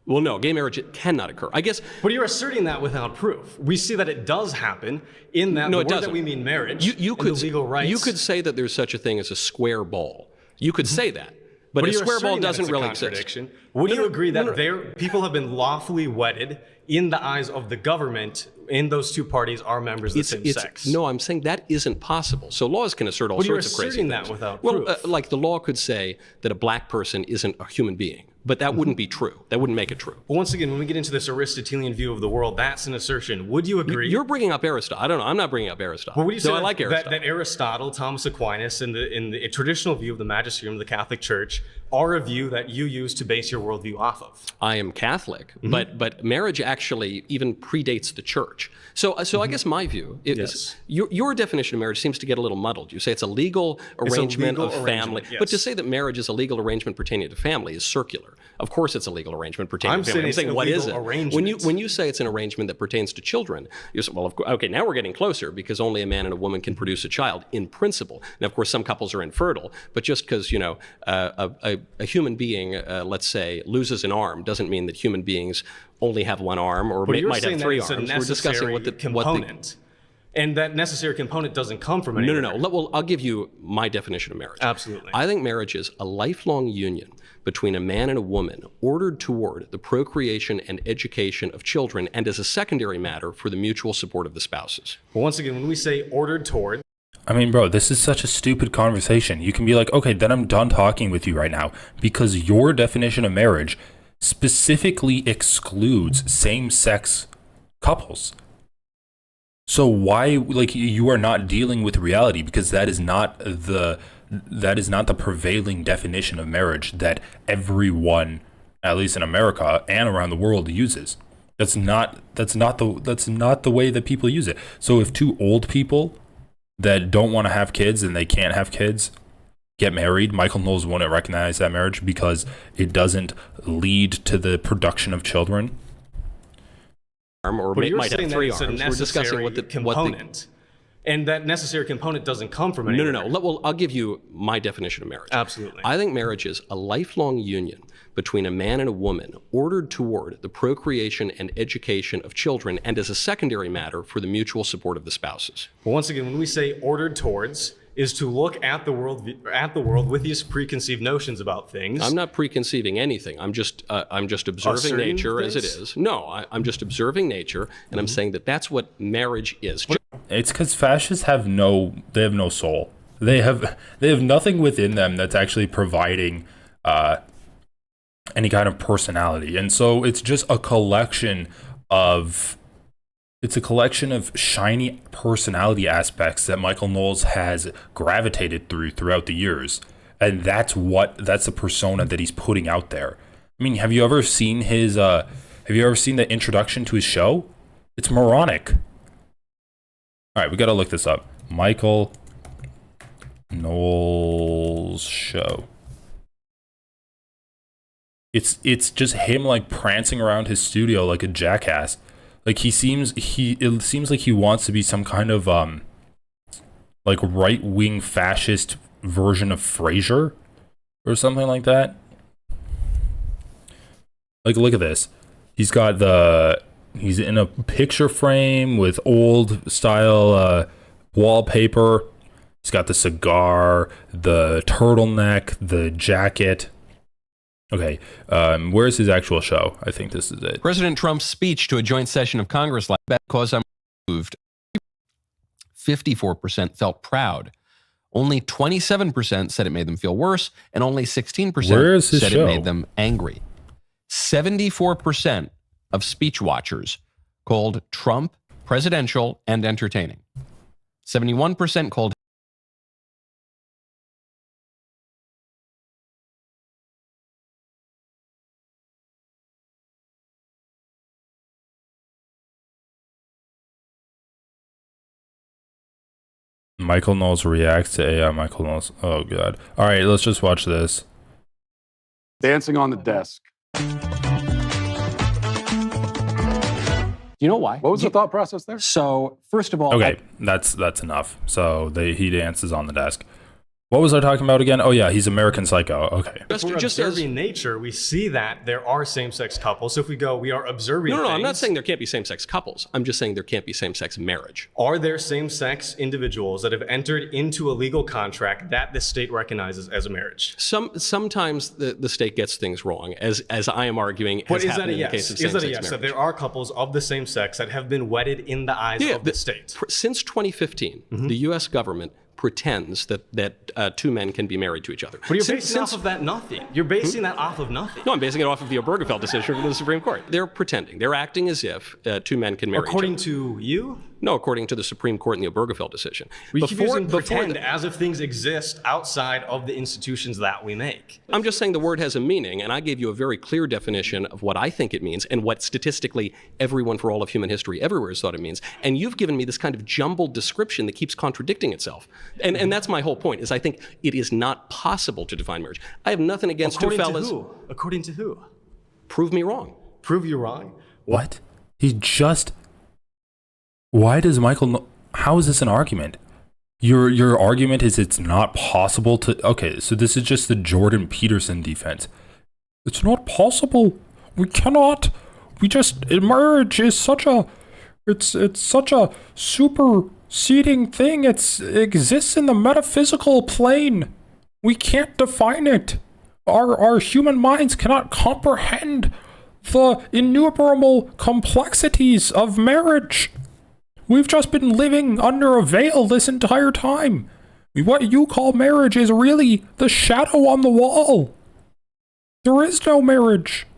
Well, no, gay marriage cannot occur. I guess. But you're asserting that without proof. We see that it does happen in that No, the it word doesn't. that we mean marriage. You could and the legal rights. You could say that there's such a thing as a square ball. You could say that. But a you're square ball asserting that doesn't it's a really contradiction. exist. Would you agree that people have been lawfully wedded in the eyes of the government, and those two parties are members of the same sex? No, I'm saying that isn't possible. So laws can assert all sorts of crazy things. But you're asserting that without well, proof. like the law could say that a black person isn't a human being, but that wouldn't be true. That wouldn't make it true. But once again, when we get into this Aristotelian view of the world, that's an assertion. Would you agree? You're bringing up Aristotle. I don't know. I'm not bringing up Aristotle. Well, would you say I like Aristotle. that Aristotle, Thomas Aquinas, in the traditional view of the magisterium of the Catholic Church, are a view that you use to base your worldview off of? I am Catholic, but marriage actually even predates the church. So I guess my view is your definition of marriage seems to get a little muddled. You say it's a legal arrangement of family, but to say that marriage is a legal arrangement pertaining to family is circular. Of course, it's a legal arrangement pertaining to family. I'm saying what is it? When you say it's an arrangement that pertains to children, you say, well, okay, now we're getting closer because only a man and a woman can produce a child in principle. Now, of course, some couples are infertile, but just because a human being, let's say, loses an arm doesn't mean that human beings only have one arm or might have three arms. We're discussing what the component. And that necessary component doesn't come from anywhere. No. Well, I'll give you my definition of marriage. Absolutely. I think marriage is a lifelong union between a man and a woman ordered toward the procreation and education of children and as a secondary matter for the mutual support of the spouses. Well, once again, when we say ordered toward, I mean, bro, this is such a stupid conversation. You can be like, okay, then I'm done talking with you right now because your definition of marriage specifically excludes same-sex couples. So why, you are not dealing with reality because that is not the prevailing definition of marriage that everyone, at least in America and around the world, uses. That's not the way that people use it. So if two old people that don't want to have kids and they can't have kids get married, Michael Knowles wouldn't recognize that marriage because it doesn't lead to the production of children. Or might have three arms. We're discussing what the component. And that necessary component doesn't come from anywhere. No. Well, I'll give you my definition of marriage. Absolutely. I think marriage is a lifelong union between a man and a woman ordered toward the procreation and education of children and as a secondary matter for the mutual support of the spouses. Well, once again, when we say ordered towards, is to look at the world with these preconceived notions about things. I'm not preconceiving anything. I'm just observing nature as it is. No, I'm just observing nature, and I'm saying that that's what marriage is. It's because fascists have no soul. They have nothing within them that's actually providing any kind of personality, and so it's just a collection of shiny personality aspects that Michael Knowles has gravitated throughout the years, and that's the persona that he's putting out there. I mean, have you ever seen the introduction to his show? It's moronic. All right, we got to look this up. Michael Knowles show. It's just him prancing around his studio like a jackass. It seems like he wants to be some kind of right-wing fascist version of Frasier or something like that. Look at this. He's in a picture frame with old style wallpaper. He's got the cigar, the turtleneck, the jacket. Okay, where's his actual show? I think this is it. President Trump's speech to a joint session of Congress like that because I'm moved. 54% felt proud. Only 27% said it made them feel worse, and only 16% said it made them angry. 74% of speech watchers called Trump presidential and entertaining. 71% called Michael Knowles reacts to AI Michael Knowles. Oh, God. All right, let's just watch this. Dancing on the desk. You know why? What was the thought process there? So, first of all... Okay, that's enough. So he dances on the desk. What was I talking about again? Oh yeah, he's American Psycho. Okay. If we're observing nature, we see that there are same-sex couples. So if we go, we are observing No, things. I'm not saying there can't be same-sex couples. I'm just saying there can't be same-sex marriage. Are there same-sex individuals that have entered into a legal contract that the state recognizes as a marriage? Sometimes the state gets things wrong, as I am arguing has happened in the case of same-sex Is that a yes? marriage. So there are couples of the same sex that have been wedded in the eyes of the state. Since 2015, the U.S. government pretends that two men can be married to each other. But you're basing off of that nothing. You're basing that off of nothing. No, I'm basing it off of the Obergefell decision from the Supreme Court. They're pretending. They're acting as if two men can marry each other. According to you? No, according to the Supreme Court in the Obergefell decision. We keep using pretend as if things exist outside of the institutions that we make. I'm just saying the word has a meaning, and I gave you a very clear definition of what I think it means and what statistically everyone for all of human history everywhere has thought it means. And you've given me this kind of jumbled description that keeps contradicting itself. And that's my whole point, is I think it is not possible to define marriage. I have nothing against two fellas. According to who? According to who? Prove me wrong. Prove you wrong? What? Why does Michael how is this an argument? Your argument is it's not possible to... Okay, so this is just the Jordan Peterson defense. It's not possible. We cannot. Marriage is such a... It's such a superseding thing. It exists in the metaphysical plane. We can't define it. Our human minds cannot comprehend the innumerable complexities of marriage. We've just been living under a veil this entire time. What you call marriage is really the shadow on the wall. There is no marriage.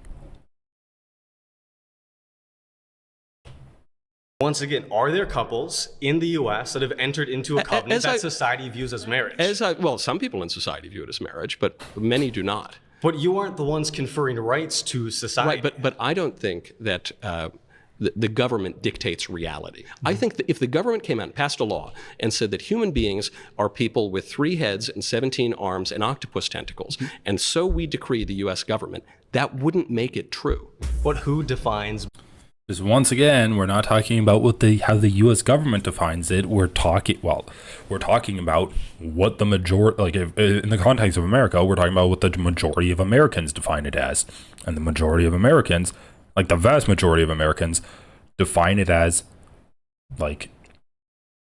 Once again, are there couples in the U.S. that have entered into a covenant that society views as marriage? Well, some people in society view it as marriage, but many do not. But you aren't the ones conferring rights to society. Right, but I don't think that the government dictates reality. I think that if the government came out and passed a law and said that human beings are people with 3 heads and 17 arms and octopus tentacles, and so we decree the U.S. government, that wouldn't make it true. But who defines... Because once again, we're not talking about how the U.S. government defines it. We're talking about what the majority, in the context of America, we're talking about what the majority of Americans define it as, and the majority of Americans, the vast majority of Americans, define it as,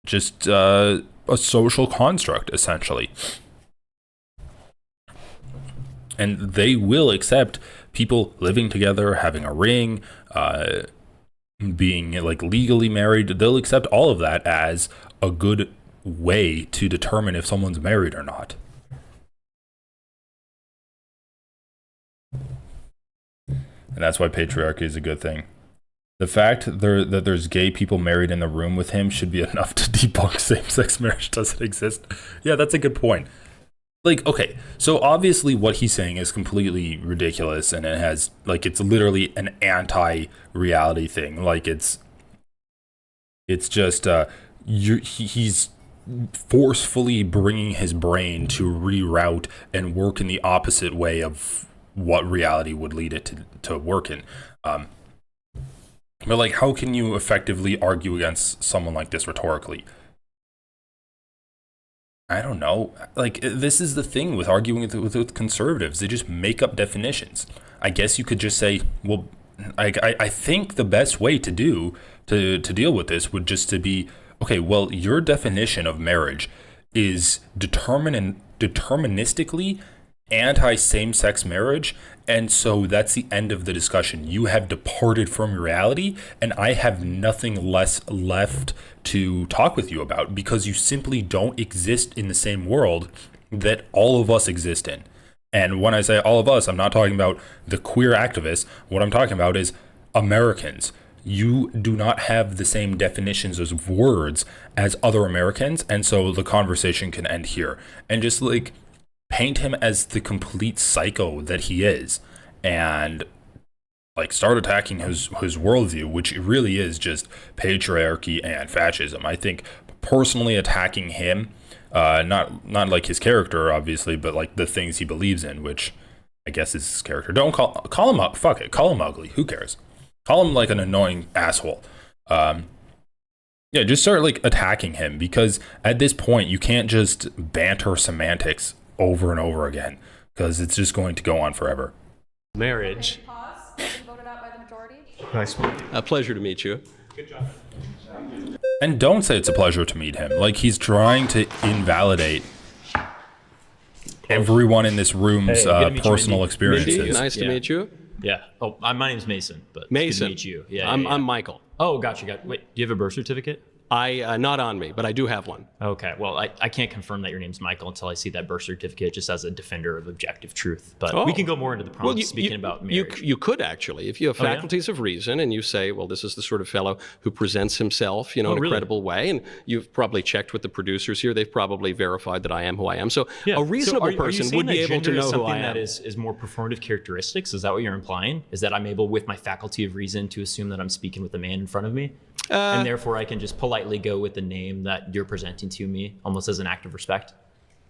just a social construct, essentially. And they will accept people living together, having a ring, being legally married. They'll accept all of that as a good way to determine if someone's married or not. And that's why patriarchy is a good thing. The fact that there's gay people married in the room with him should be enough to debunk same-sex marriage doesn't exist. Yeah, that's a good point. Okay, so obviously what he's saying is completely ridiculous, and it has, it's literally an anti-reality thing. It's just, he's forcefully bringing his brain to reroute and work in the opposite way of what reality would lead it to work in. But how can you effectively argue against someone like this rhetorically? I don't know. This is the thing with arguing with conservatives. They just make up definitions. I guess you could just say, well, I think the best way to deal with this would just to be, okay, well, your definition of marriage is deterministically anti-same-sex marriage, and so that's the end of the discussion. You have departed from reality, and I have nothing less left to talk with you about, because you simply don't exist in the same world that all of us exist in. And when I say all of us, I'm not talking about the queer activists. What I'm talking about is Americans. You do not have the same definitions of words as other Americans, and so the conversation can end here. And just paint him as the complete psycho that he is, and start attacking his worldview, which really is just patriarchy and fascism. I think personally attacking him, not his character obviously, but the things he believes in, which I guess is his character. Don't call him up. Fuck it, call him ugly. Who cares? Call him an annoying asshole. Yeah, just start like attacking him, because at this point you can't just banter semantics over and over again, because it's just going to go on forever. Marriage. Nice. A pleasure to meet you. Good job. And don't say it's a pleasure to meet him. Like, he's trying to invalidate everyone in this room's personal experiences. Mindy, nice to meet you. Yeah. Oh, my name's Mason, but Mason. it's good to meet you. Yeah. I'm Michael. Oh, gotcha. Wait, do you have a birth certificate? Not on me, but I do have one. Okay. Well, I can't confirm that your name's Michael until I see that birth certificate, just as a defender of objective truth. But we can go more into the prompts speaking about marriage. You could actually, if you have faculties of reason and you say, well, this is the sort of fellow who presents himself, in a credible way, and you've probably checked with the producers here, they've probably verified that I am who I am. So a reasonable person would be able to know who I am. That is more performative characteristics. Is that what you're implying? Is that I'm able, with my faculty of reason, to assume that I'm speaking with the man in front of me? And therefore I can just politely go with the name that you're presenting to me, almost as an act of respect?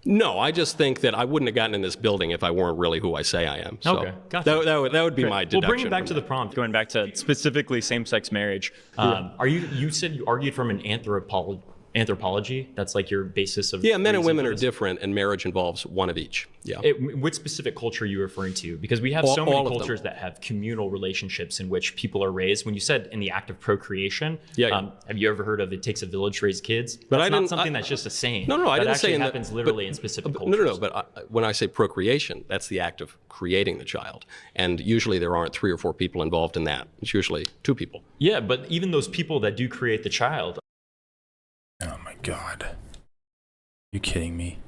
No, I just think that I wouldn't have gotten in this building if I weren't really who I say I am. So okay, gotcha. That would be my deduction. We'll bring it back to the prompt. Going back to specifically same-sex marriage. You said you argued from an anthropology? That's like your basis of men and women are different, and marriage involves one of each. Yeah. What specific culture are you referring to? Because we have so many cultures that have communal relationships in which people are raised. When you said in the act of procreation, have you ever heard of it takes a village to raise kids? That's not something that's just a saying. No, I didn't say it happens literally in specific cultures. No, but when I say procreation, that's the act of creating the child. And usually there aren't 3 or 4 people involved in that. It's usually 2 people. Yeah, but even those people that do create the child. Oh my God. You kidding me?